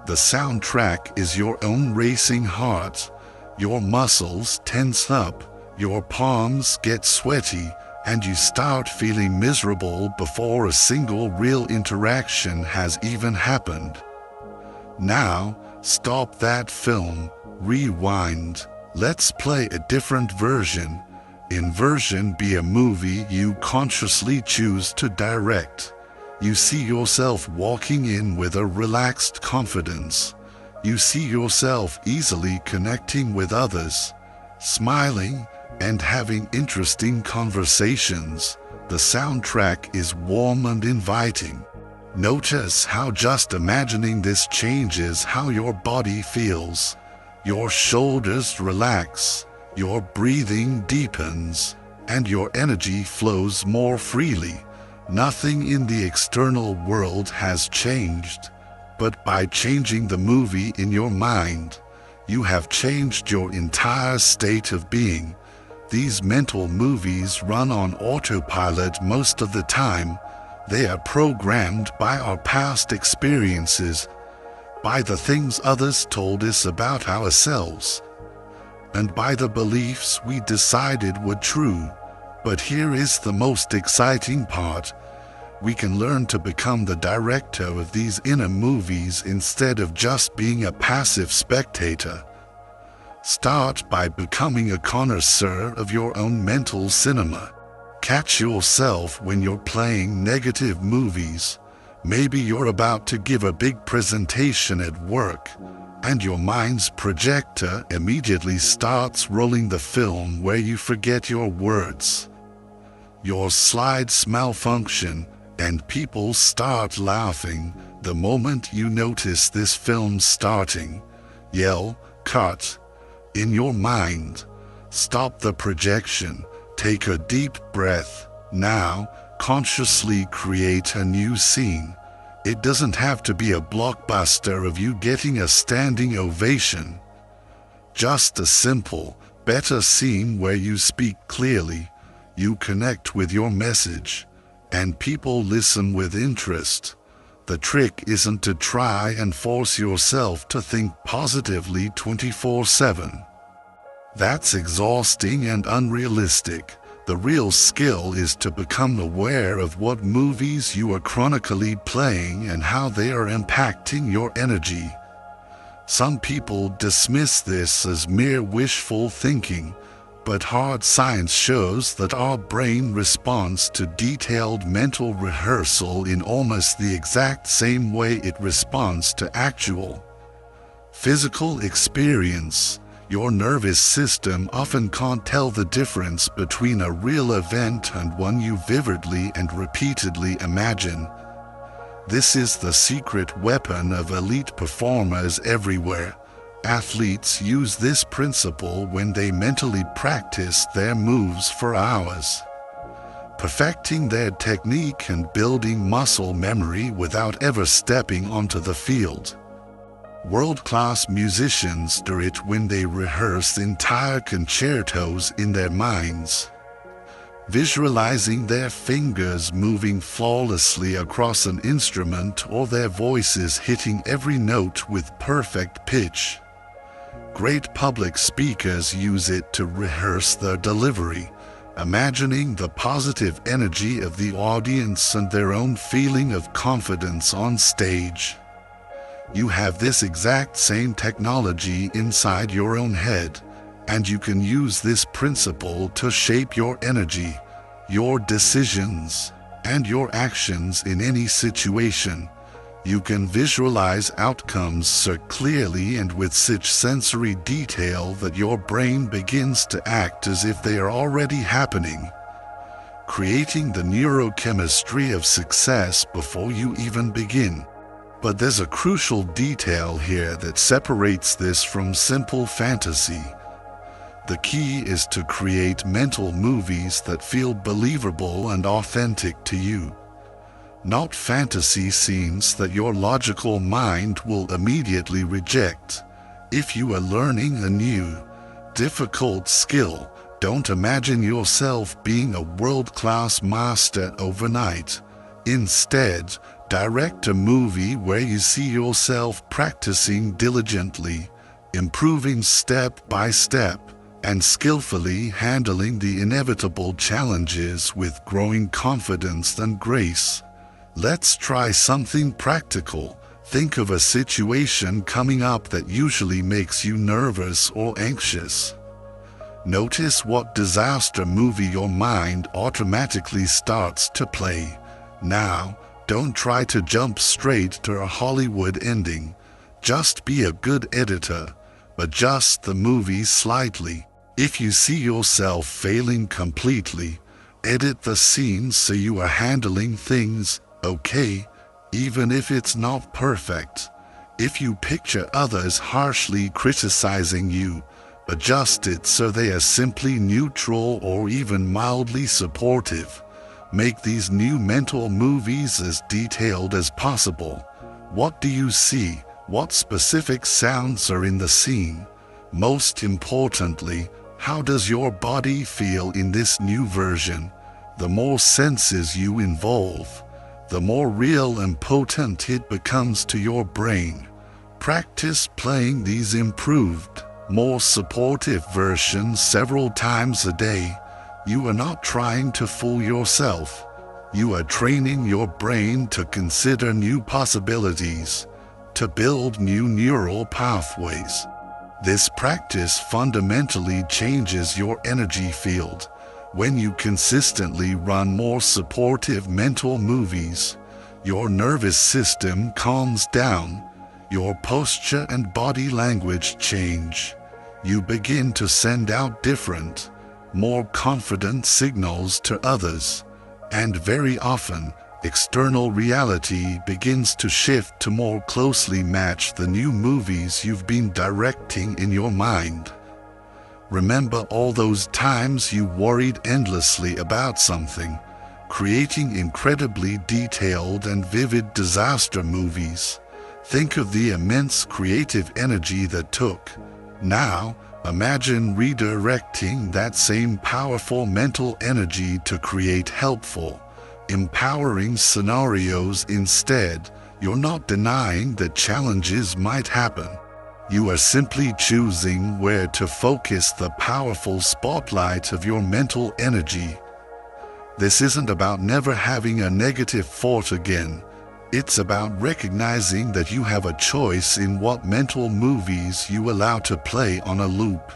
The soundtrack is your own racing heart. Your muscles tense up, your palms get sweaty, and you start feeling miserable before a single real interaction has even happened. Now, stop that film, rewind. Let's play a different version. In version B, a movie you consciously choose to direct. You see yourself walking in with a relaxed confidence. You see yourself easily connecting with others, smiling, and having interesting conversations. The soundtrack is warm and inviting. Notice how just imagining this changes how your body feels. Your shoulders relax, your breathing deepens, and your energy flows more freely. Nothing in the external world has changed, but by changing the movie in your mind, you have changed your entire state of being. These mental movies run on autopilot most of the time. They are programmed by our past experiences, by the things others told us about ourselves, and by the beliefs we decided were true. But here is the most exciting part. We can learn to become the director of these inner movies instead of just being a passive spectator. Start by becoming a connoisseur of your own mental cinema. Catch yourself when you're playing negative movies. Maybe you're about to give a big presentation at work, and your mind's projector immediately starts rolling the film where you forget your words. Your slides malfunction, and people start laughing the moment you notice this film starting. Yell, "Cut!" in your mind. Stop the projection. Take a deep breath. Now, consciously create a new scene. It doesn't have to be a blockbuster of you getting a standing ovation. Just a simple, better scene where you speak clearly, you connect with your message, and people listen with interest. The trick isn't to try and force yourself to think positively 24/7. That's exhausting and unrealistic. The real skill is to become aware of what movies you are chronically playing and how they are impacting your energy. Some people dismiss this as mere wishful thinking, but hard science shows that our brain responds to detailed mental rehearsal in almost the exact same way it responds to actual physical experience. Your nervous system often can't tell the difference between a real event and one you vividly and repeatedly imagine. This is the secret weapon of elite performers everywhere. Athletes use this principle when they mentally practice their moves for hours, perfecting their technique and building muscle memory without ever stepping onto the field. World-class musicians do it when they rehearse entire concertos in their minds, visualizing their fingers moving flawlessly across an instrument or their voices hitting every note with perfect pitch. Great public speakers use it to rehearse their delivery, imagining the positive energy of the audience and their own feeling of confidence on stage. You have this exact same technology inside your own head, and you can use this principle to shape your energy, your decisions, and your actions in any situation. You can visualize outcomes so clearly and with such sensory detail that your brain begins to act as if they are already happening. creating the neurochemistry of success before you even begin. But there's a crucial detail here that separates this from simple fantasy. The key is to create mental movies that feel believable and authentic to you. Not fantasy scenes that your logical mind will immediately reject. If you are learning a new, difficult skill, don't imagine yourself being a world-class master overnight. Instead, direct a movie where you see yourself practicing diligently, improving step by step, and skillfully handling the inevitable challenges with growing confidence and grace. Let's try something practical. Think of a situation coming up that usually makes you nervous or anxious. Notice what disaster movie your mind automatically starts to play. Now, don't try to jump straight to a Hollywood ending. Just be a good editor. Adjust the movie slightly. If you see yourself failing completely, edit the scene so you are handling things okay, even if it's not perfect. If you picture others harshly criticizing you, adjust it so they are simply neutral or even mildly supportive. Make these new mental movies as detailed as possible. What do you see? What specific sounds are in the scene? Most importantly, how does your body feel in this new version? The more senses you involve, the more real and potent it becomes to your brain. Practice playing these improved, more supportive versions several times a day. You are not trying to fool yourself. You are training your brain to consider new possibilities, to build new neural pathways. This practice fundamentally changes your energy field. When you consistently run more supportive mental movies, your nervous system calms down, your posture and body language change. You begin to send out different, more confident signals to others, and very often, external reality begins to shift to more closely match the new movies you've been directing in your mind. Remember all those times you worried endlessly about something, creating incredibly detailed and vivid disaster movies. Think of the immense creative energy that took. Now, imagine redirecting that same powerful mental energy to create helpful, empowering scenarios instead. You're not denying that challenges might happen. You are simply choosing where to focus the powerful spotlight of your mental energy. This isn't about never having a negative thought again. It's about recognizing that you have a choice in what mental movies you allow to play on a loop.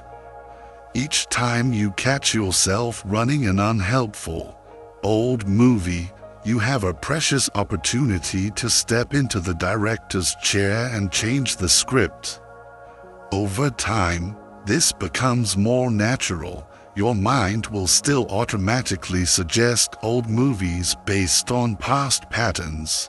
Each time you catch yourself running an unhelpful, old movie, you have a precious opportunity to step into the director's chair and change the script. Over time, this becomes more natural. Your mind will still automatically suggest old movies based on past patterns.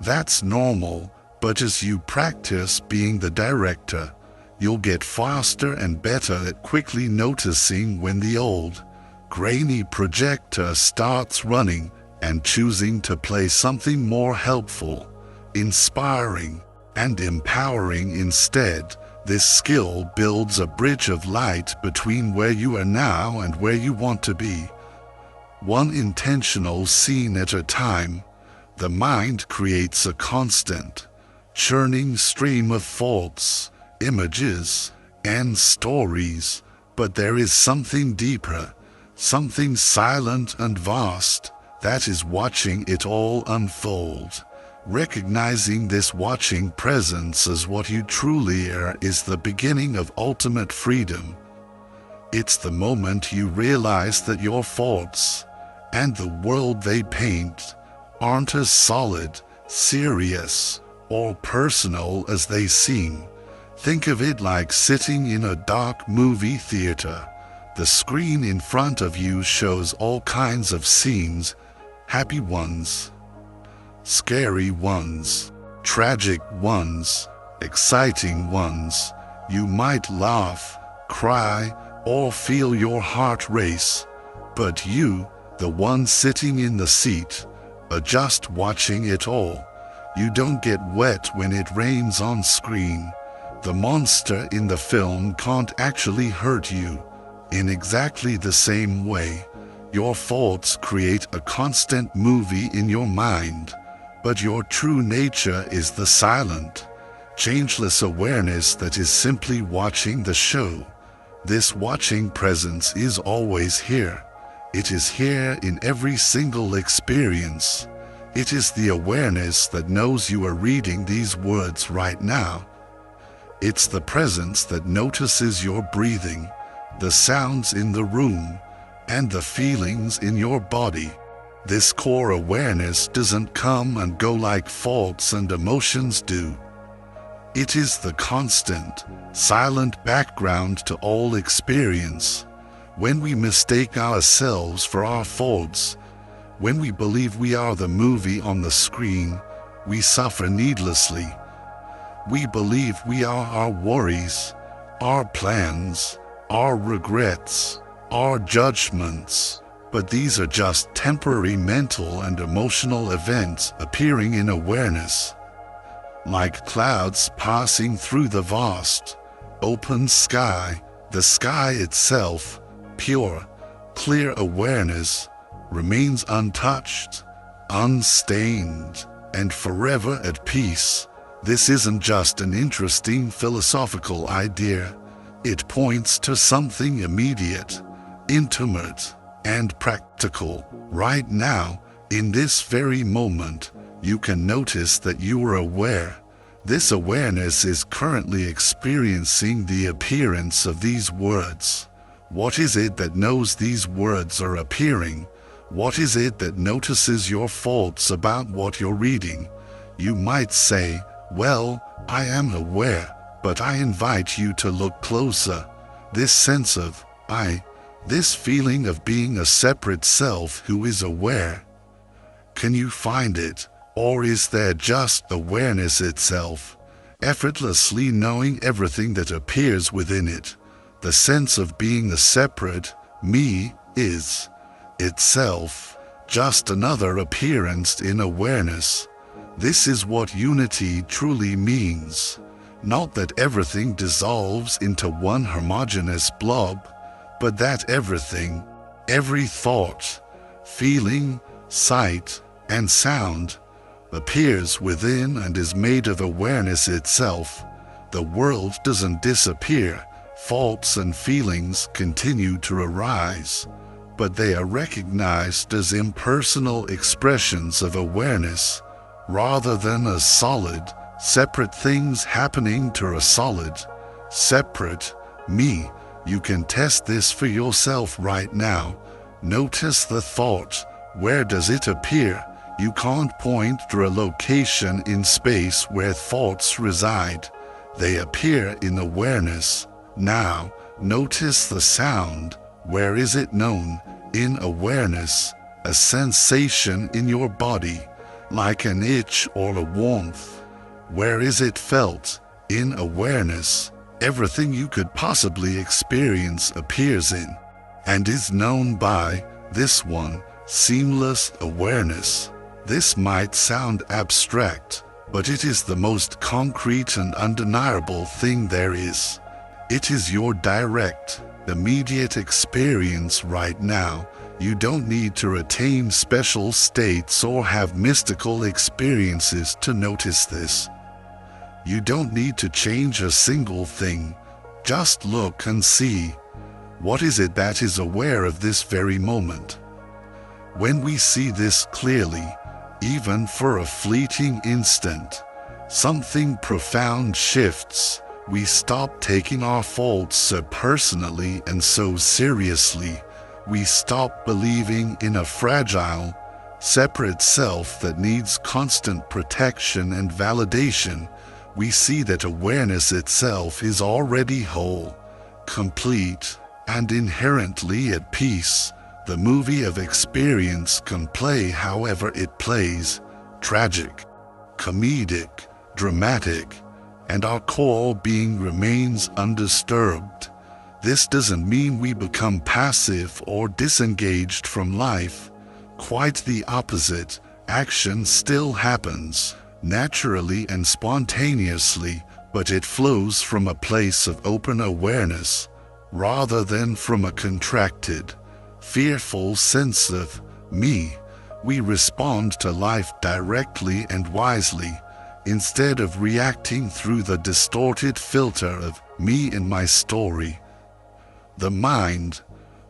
That's normal, but as you practice being the director, you'll get faster and better at quickly noticing when the old, grainy projector starts running and choosing to play something more helpful, inspiring, and empowering instead. This skill builds a bridge of light between where you are now and where you want to be. One intentional scene at a time, the mind creates a constant, churning stream of thoughts, images, and stories. But there is something deeper, something silent and vast, that is watching it all unfold. Recognizing this watching presence as what you truly are is the beginning of ultimate freedom. It's the moment you realize that your thoughts, and the world they paint, aren't as solid, serious, or personal as they seem. Think of it like sitting in a dark movie theater. The screen in front of you shows all kinds of scenes, happy ones, scary ones, tragic ones, exciting ones. You might laugh, cry, or feel your heart race, but you, the one sitting in the seat, are just watching it all. You don't get wet when it rains on screen. The monster in the film can't actually hurt you. In exactly the same way, your thoughts create a constant movie in your mind, but your true nature is the silent, changeless awareness that is simply watching the show. This watching presence is always here. It is here in every single experience. It is the awareness that knows you are reading these words right now. It's the presence that notices your breathing, the sounds in the room, and the feelings in your body. This core awareness doesn't come and go like thoughts and emotions do. It is the constant, silent background to all experience. When we mistake ourselves for our thoughts, when we believe we are the movie on the screen, we suffer needlessly. We believe we are our worries, our plans, our regrets, our judgments, but these are just temporary mental and emotional events appearing in awareness. Like clouds passing through the vast, open sky, the sky itself, pure, clear awareness, remains untouched, unstained, and forever at peace. This isn't just an interesting philosophical idea. It points to something immediate, intimate, and practical. Right now, in this very moment, you can notice that you are aware. This awareness is currently experiencing the appearance of these words. What is it that knows these words are appearing? What is it that notices your thoughts about what you're reading? You might say, well, I am aware, but I invite you to look closer. This sense of I, this feeling of being a separate self who is aware. Can you find it? Or is there just awareness itself, effortlessly knowing everything that appears within it? The sense of being a separate me is itself just another appearance in awareness. This is what unity truly means. Not that everything dissolves into one homogeneous blob, but that everything, every thought, feeling, sight, and sound appears within and is made of awareness itself. The world doesn't disappear. Thoughts and feelings continue to arise, but they are recognized as impersonal expressions of awareness, rather than as solid, separate things happening to a solid, separate me. You can test this for yourself right now. Notice the thought. Where does it appear? You can't point to a location in space where thoughts reside. They appear in awareness. Now, notice the sound. Where is it known? In awareness. A sensation in your body, like an itch or a warmth. Where is it felt? In awareness. Everything you could possibly experience appears in, and is known by, this one, seamless awareness. This might sound abstract, but it is the most concrete and undeniable thing there is. It is your direct, immediate experience right now. You don't need to attain special states or have mystical experiences to notice this. You don't need to change a single thing. Just look and see. What is it that is aware of this very moment? When we see this clearly, even for a fleeting instant, something profound shifts. We stop taking our faults so personally and so seriously. We stop believing in a fragile, separate self that needs constant protection and validation. We see that awareness itself is already whole, complete, and inherently at peace. The movie of experience can play however it plays, tragic, comedic, dramatic, and our core being remains undisturbed. This doesn't mean we become passive or disengaged from life. Quite the opposite. Action still happens, naturally and spontaneously, but it flows from a place of open awareness, rather than from a contracted, fearful sense of me. We respond to life directly and wisely, instead of reacting through the distorted filter of me and my story. The mind,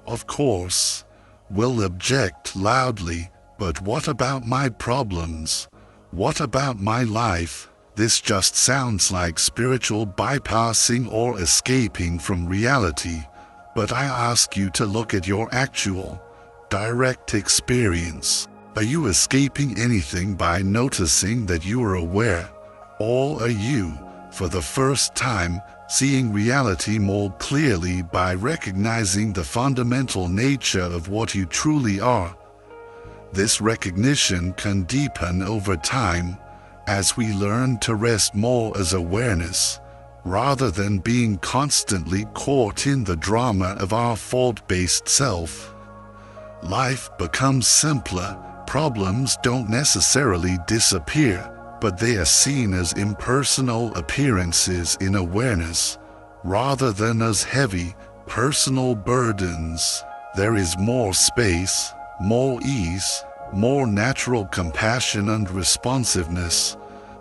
of course, will object loudly, but what about my problems? What about my life? This just sounds like spiritual bypassing or escaping from reality. But I ask you to look at your actual, direct experience. Are you escaping anything by noticing that you are aware? Or are you, for the first time, seeing reality more clearly by recognizing the fundamental nature of what you truly are? This recognition can deepen over time as we learn to rest more as awareness, rather than being constantly caught in the drama of our fault-based self. Life becomes simpler. Problems don't necessarily disappear, but they are seen as impersonal appearances in awareness, rather than as heavy, personal burdens. There is more space, more ease, more natural compassion and responsiveness.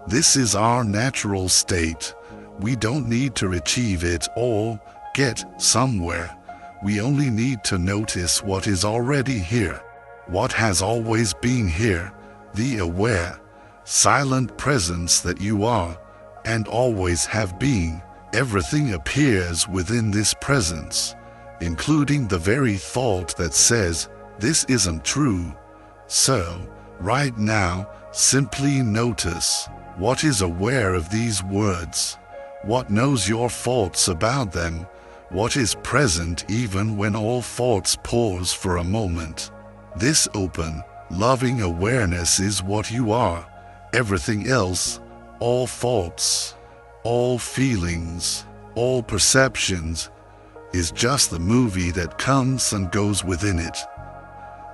This is our natural state. We don't need to achieve it or get somewhere. We only need to notice what is already here, what has always been here, the aware, silent presence that you are and always have been. Everything appears within this presence, including the very thought that says, "This isn't true." So, right now, simply notice what is aware of these words, what knows your thoughts about them, what is present even when all thoughts pause for a moment. This open, loving awareness is what you are. Everything else, all thoughts, all feelings, all perceptions, is just the movie that comes and goes within it.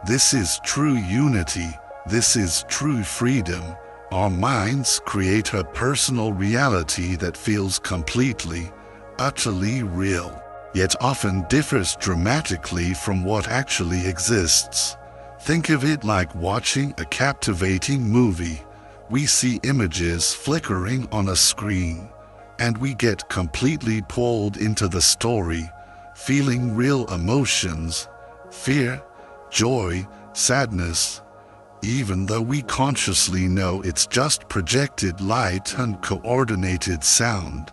This is true unity. This is true freedom. Our minds create a personal reality that feels completely, utterly real, yet often differs dramatically from what actually exists. Think of it like watching a captivating movie. We see images flickering on a screen, and we get completely pulled into the story, feeling real emotions, fear, joy, sadness, even though we consciously know it's just projected light and coordinated sound.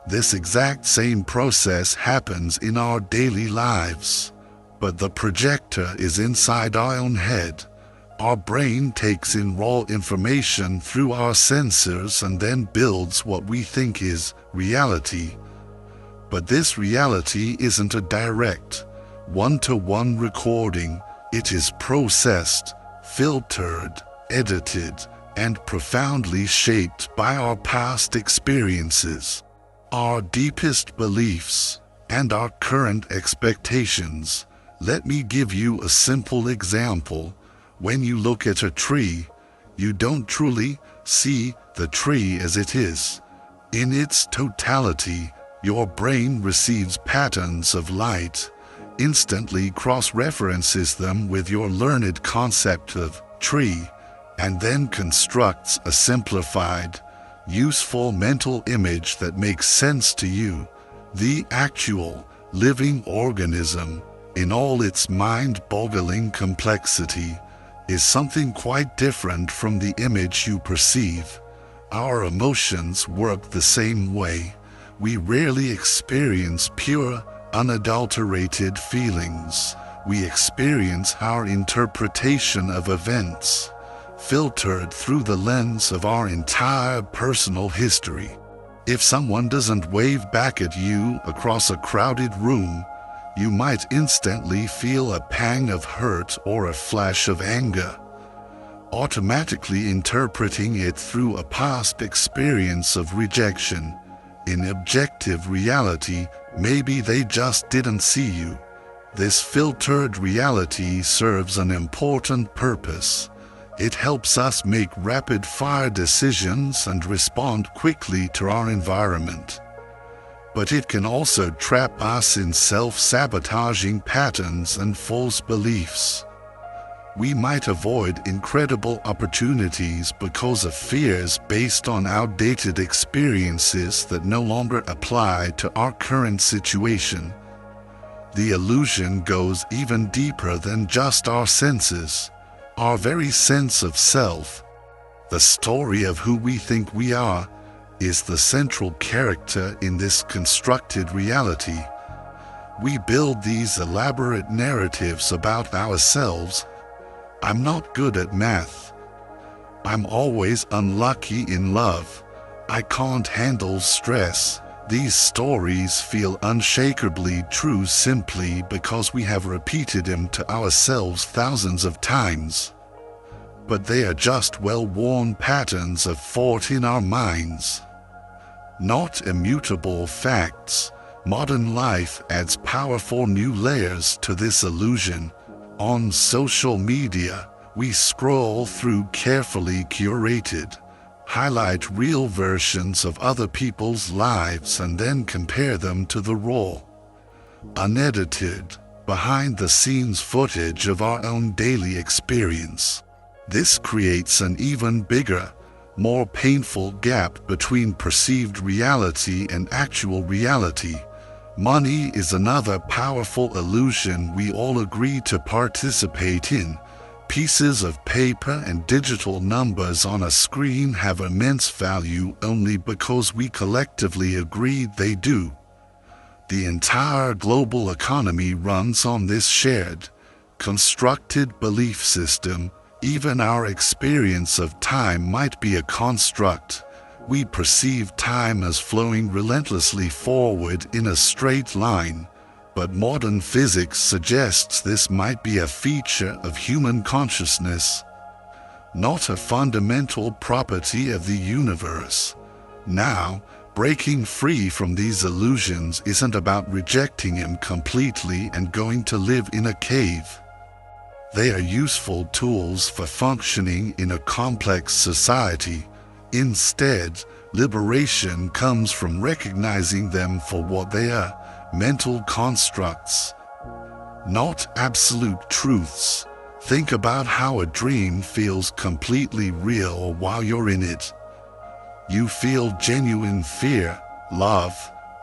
This exact same process happens in our daily lives, but the projector is inside our own head. Our brain takes in raw information through our sensors and then builds what we think is reality. But this reality isn't a direct, one-to-one recording. It is processed, filtered, edited, and profoundly shaped by our past experiences, our deepest beliefs, and our current expectations. Let me give you a simple example. When you look at a tree, you don't truly see the tree as it is. In its totality, your brain receives patterns of light, instantly cross-references them with your learned concept of tree, and then constructs a simplified, useful mental image that makes sense to you. The actual, living organism, in all its mind-boggling complexity, is something quite different from the image you perceive. Our emotions work the same way. We rarely experience pure, unadulterated feelings. We experience our interpretation of events, filtered through the lens of our entire personal history. If someone doesn't wave back at you across a crowded room, You might instantly feel a pang of hurt or a flash of anger, automatically interpreting it through a past experience of rejection. In objective reality, maybe they just didn't see you. This filtered reality serves an important purpose. It helps us make rapid-fire decisions and respond quickly to our environment. But it can also trap us in self-sabotaging patterns and false beliefs. We might avoid incredible opportunities because of fears based on outdated experiences that no longer apply to our current situation. The illusion goes even deeper than just our senses, our very sense of self. The story of who we think we are is the central character in this constructed reality. We build these elaborate narratives about ourselves. I'm not good at math. I'm always unlucky in love. I can't handle stress. These stories feel unshakably true simply because we have repeated them to ourselves thousands of times. But they are just well-worn patterns of thought in our minds, not immutable facts. Modern life adds powerful new layers to this illusion. On social media, we scroll through carefully curated, highlight reel versions of other people's lives and then compare them to the raw, unedited, behind-the-scenes footage of our own daily experience. This creates an even bigger, more painful gap between perceived reality and actual reality. Money is another powerful illusion we all agree to participate in. Pieces of paper and digital numbers on a screen have immense value only because we collectively agree they do. The entire global economy runs on this shared, constructed belief system. Even our experience of time might be a construct. We perceive time as flowing relentlessly forward in a straight line, but modern physics suggests this might be a feature of human consciousness, not a fundamental property of the universe. Now, breaking free from these illusions isn't about rejecting them completely and going to live in a cave. They are useful tools for functioning in a complex society. Instead, liberation comes from recognizing them for what they are, mental constructs, not absolute truths. Think about how a dream feels completely real while you're in it. You feel genuine fear, love,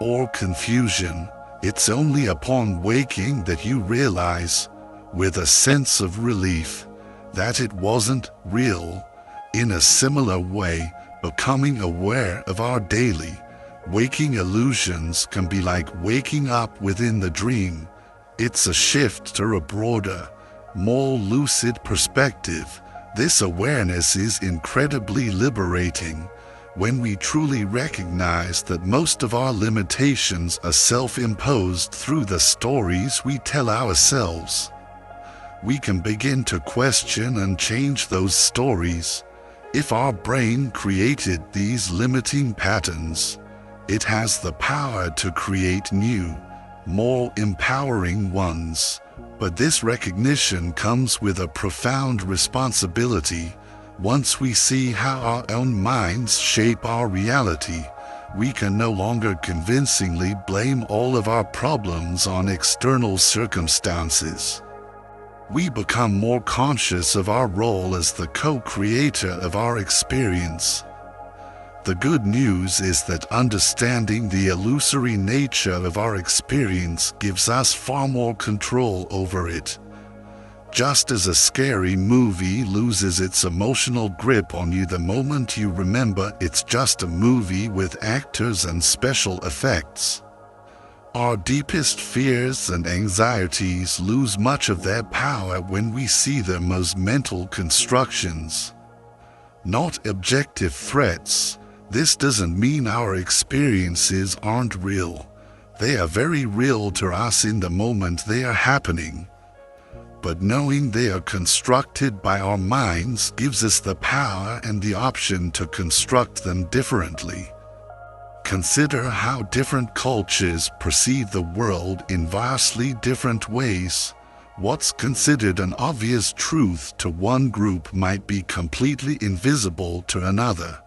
or confusion. It's only upon waking that you realize, with a sense of relief, that it wasn't real. In a similar way, becoming aware of our daily, waking illusions can be like waking up within the dream. It's a shift to a broader, more lucid perspective. This awareness is incredibly liberating when we truly recognize that most of our limitations are self-imposed through the stories we tell ourselves. We can begin to question and change those stories. If our brain created these limiting patterns, it has the power to create new, more empowering ones. But this recognition comes with a profound responsibility. Once we see how our own minds shape our reality, we can no longer convincingly blame all of our problems on external circumstances. We become more conscious of our role as the co-creator of our experience. The good news is that understanding the illusory nature of our experience gives us far more control over it. Just as a scary movie loses its emotional grip on you the moment you remember it's just a movie with actors and special effects, our deepest fears and anxieties lose much of their power when we see them as mental constructions, not objective threats. This doesn't mean our experiences aren't real. They are very real to us in the moment they are happening. But knowing they are constructed by our minds gives us the power and the option to construct them differently. Consider how different cultures perceive the world in vastly different ways. What's considered an obvious truth to one group might be completely invisible to another.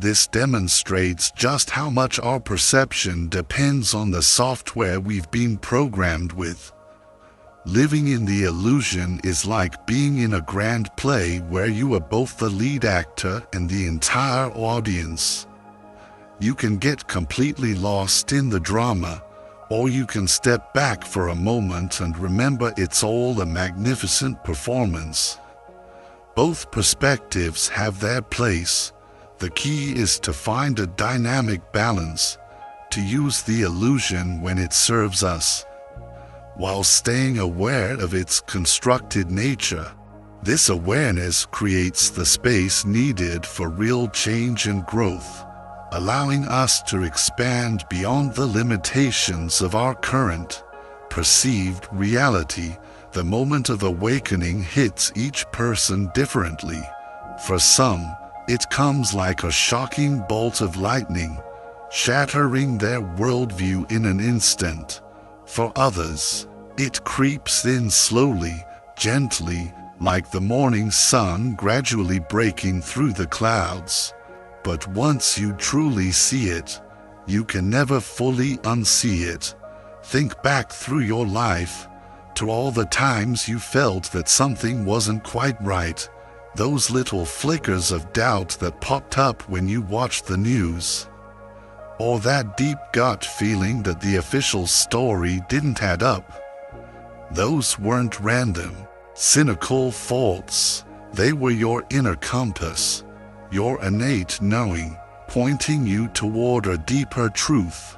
This demonstrates just how much our perception depends on the software we've been programmed with. Living in the illusion is like being in a grand play where you are both the lead actor and the entire audience. You can get completely lost in the drama, or you can step back for a moment and remember it's all a magnificent performance. Both perspectives have their place. The key is to find a dynamic balance, to use the illusion when it serves us, while staying aware of its constructed nature. This awareness creates the space needed for real change and growth, allowing us to expand beyond the limitations of our current, perceived reality. The moment of awakening hits each person differently. For some, it comes like a shocking bolt of lightning, shattering their worldview in an instant. For others, it creeps in slowly, gently, like the morning sun gradually breaking through the clouds. But once you truly see it, you can never fully unsee it. Think back through your life to all the times you felt that something wasn't quite right, those little flickers of doubt that popped up when you watched the news, or that deep gut feeling that the official story didn't add up. Those weren't random, cynical thoughts. They were your inner compass, your innate knowing, pointing you toward a deeper truth.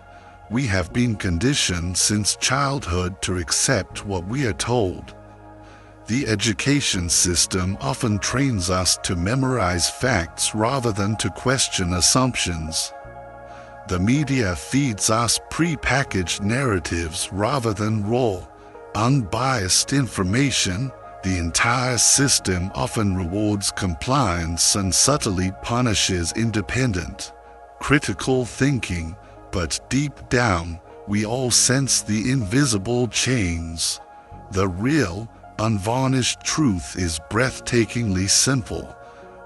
We have been conditioned since childhood to accept what we are told. The education system often trains us to memorize facts rather than to question assumptions. The media feeds us pre-packaged narratives rather than raw, unbiased information. The entire system often rewards compliance and subtly punishes independent, critical thinking, but deep down, we all sense the invisible chains. The real, unvarnished truth is breathtakingly simple.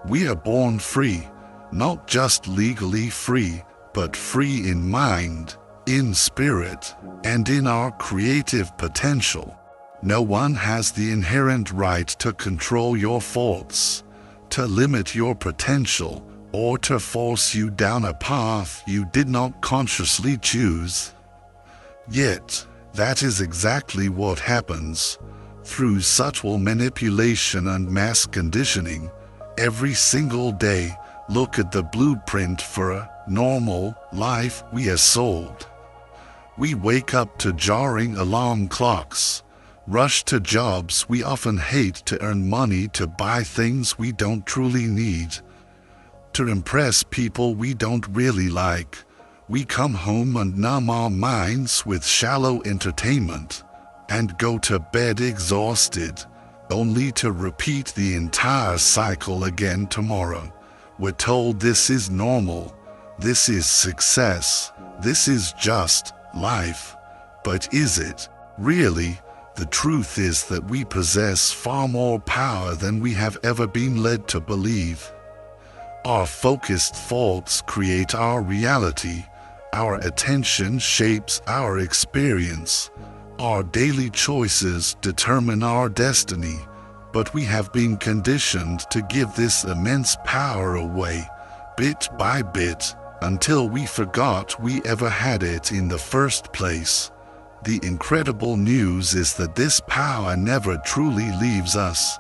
We are born free, not just legally free, but free in mind, in spirit, and in our creative potential. No one has the inherent right to control your thoughts, to limit your potential, or to force you down a path you did not consciously choose. Yet, that is exactly what happens. Through subtle manipulation and mass conditioning, every single day, look at the blueprint for a normal life we are sold. We wake up to jarring alarm clocks, rush to jobs we often hate to earn money to buy things we don't truly need, to impress people we don't really like. We come home and numb our minds with shallow entertainment, and go to bed exhausted, only to repeat the entire cycle again tomorrow. We're told this is normal, this is success, this is just life. But is it really? The truth is that we possess far more power than we have ever been led to believe. Our focused thoughts create our reality. Our attention shapes our experience. Our daily choices determine our destiny. But we have been conditioned to give this immense power away, bit by bit, until we forgot we ever had it in the first place. The incredible news is that this power never truly leaves us.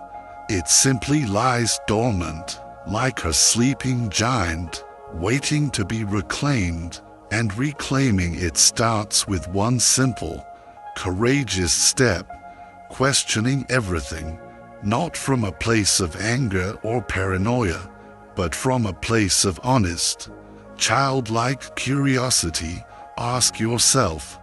It simply lies dormant, like a sleeping giant, waiting to be reclaimed, and reclaiming it starts with one simple, courageous step: questioning everything, not from a place of anger or paranoia, but from a place of honest, childlike curiosity. Ask yourself,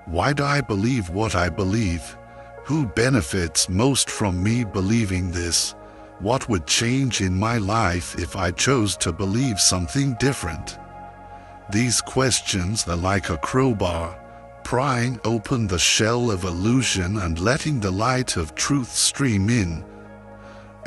why do I believe what I believe? Who benefits most from me believing this? What would change in my life if I chose to believe something different? These questions are like a crowbar, prying open the shell of illusion and letting the light of truth stream in.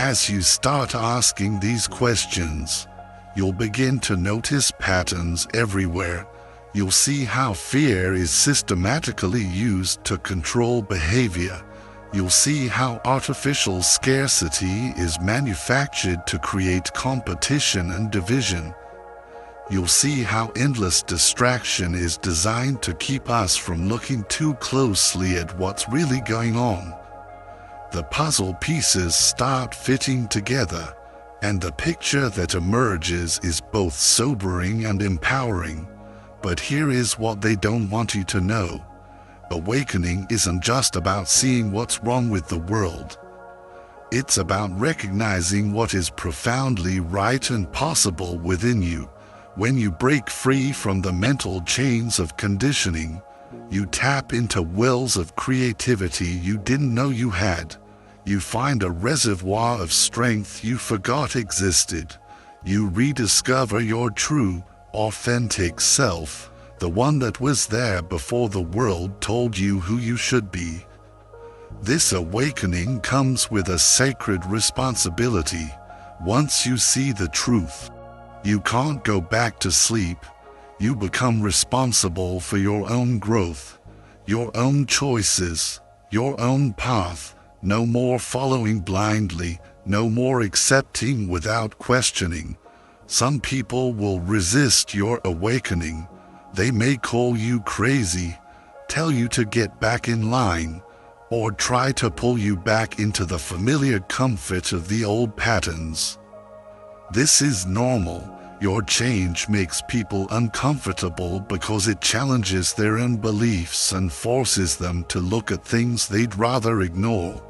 As you start asking these questions, you'll begin to notice patterns everywhere. You'll see how fear is systematically used to control behavior. You'll see how artificial scarcity is manufactured to create competition and division. You'll see how endless distraction is designed to keep us from looking too closely at what's really going on. The puzzle pieces start fitting together, and the picture that emerges is both sobering and empowering. But here is what they don't want you to know. Awakening isn't just about seeing what's wrong with the world. It's about recognizing what is profoundly right and possible within you. When you break free from the mental chains of conditioning, you tap into wells of creativity you didn't know you had. You find a reservoir of strength you forgot existed. You rediscover your true, authentic self, the one that was there before the world told you who you should be. This awakening comes with a sacred responsibility. Once you see the truth, you can't go back to sleep. You become responsible for your own growth, your own choices, your own path. No more following blindly, no more accepting without questioning. Some people will resist your awakening. They may call you crazy, tell you to get back in line, or try to pull you back into the familiar comfort of the old patterns. This is normal. Your change makes people uncomfortable because it challenges their own beliefs and forces them to look at things they'd rather ignore.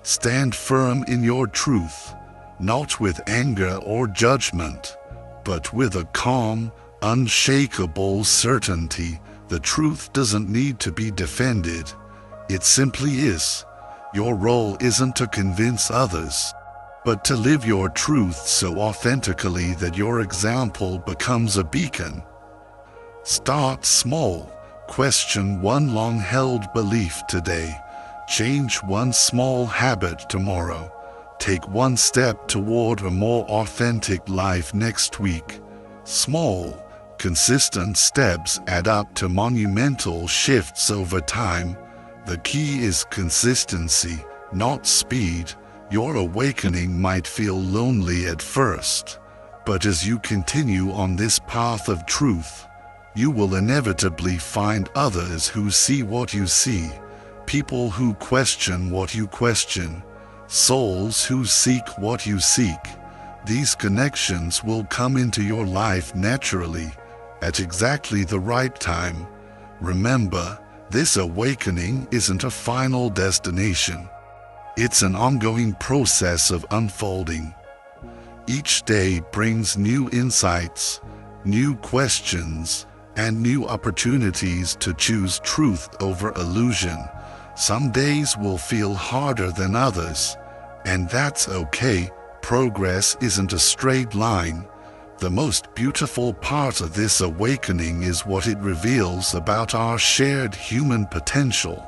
Stand firm in your truth, not with anger or judgment, but with a calm, unshakable certainty. The truth doesn't need to be defended. It simply is. Your role isn't to convince others, but to live your truth so authentically that your example becomes a beacon. Start small. Question one long-held belief today. Change one small habit tomorrow. Take one step toward a more authentic life next week. Small, consistent steps add up to monumental shifts over time. The key is consistency, not speed. Your awakening might feel lonely at first, but as you continue on this path of truth, you will inevitably find others who see what you see, people who question what you question, souls who seek what you seek. These connections will come into your life naturally, at exactly the right time. Remember, this awakening isn't a final destination. It's an ongoing process of unfolding. Each day brings new insights, new questions, and new opportunities to choose truth over illusion. Some days will feel harder than others, and that's okay. Progress isn't a straight line. The most beautiful part of this awakening is what it reveals about our shared human potential.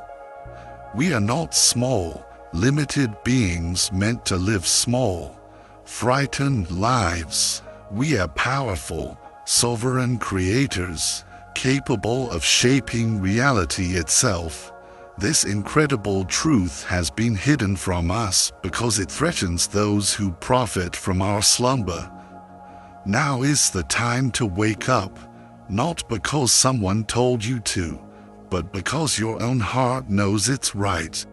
We are not small, limited beings meant to live small, frightened lives. We are powerful, sovereign creators, capable of shaping reality itself. This incredible truth has been hidden from us because it threatens those who profit from our slumber. Now is the time to wake up, not because someone told you to, but because your own heart knows it's right.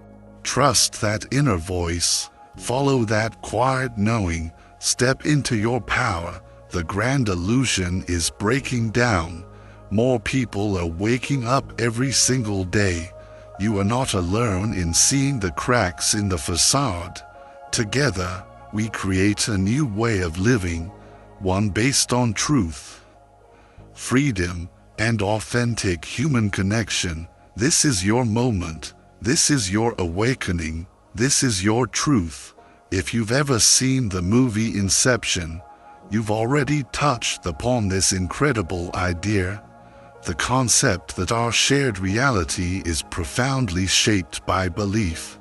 Trust that inner voice, follow that quiet knowing, step into your power. The grand illusion is breaking down. More people are waking up every single day. You are not alone in seeing the cracks in the facade. Together, we create a new way of living, one based on truth, freedom, and authentic human connection. This is your moment. This is your awakening. This is your truth. If you've ever seen the movie Inception, you've already touched upon this incredible idea, the concept that our shared reality is profoundly shaped by belief,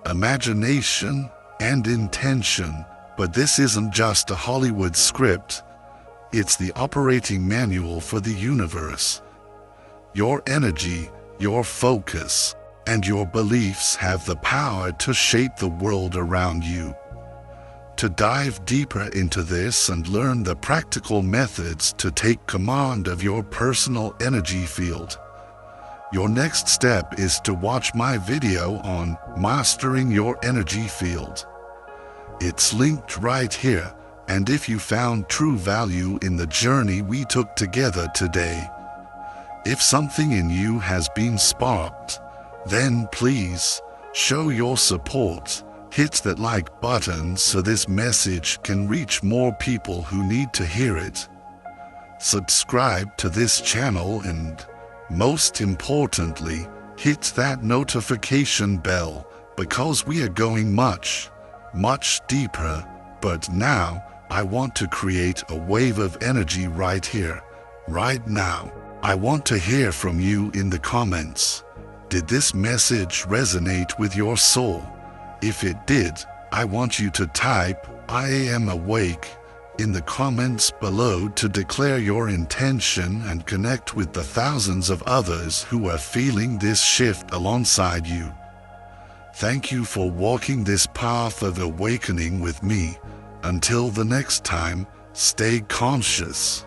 imagination, and intention. But this isn't just a Hollywood script. It's the operating manual for the universe. Your energy, your focus, and your beliefs have the power to shape the world around you. To dive deeper into this and learn the practical methods to take command of your personal energy field, your next step is to watch my video on mastering your energy field. It's linked right here, and if you found true value in the journey we took together today, if something in you has been sparked, then please show your support. Hit that like button so this message can reach more people who need to hear it. Subscribe to this channel and, most importantly, hit that notification bell, because we are going much deeper. But now, I want to create a wave of energy right here, right now. I want to hear from you in the comments. Did this message resonate with your soul? If it did, I want you to type "I am awake" in the comments below to declare your intention and connect with the thousands of others who are feeling this shift alongside you. Thank you for walking this path of awakening with me. Until the next time, stay conscious.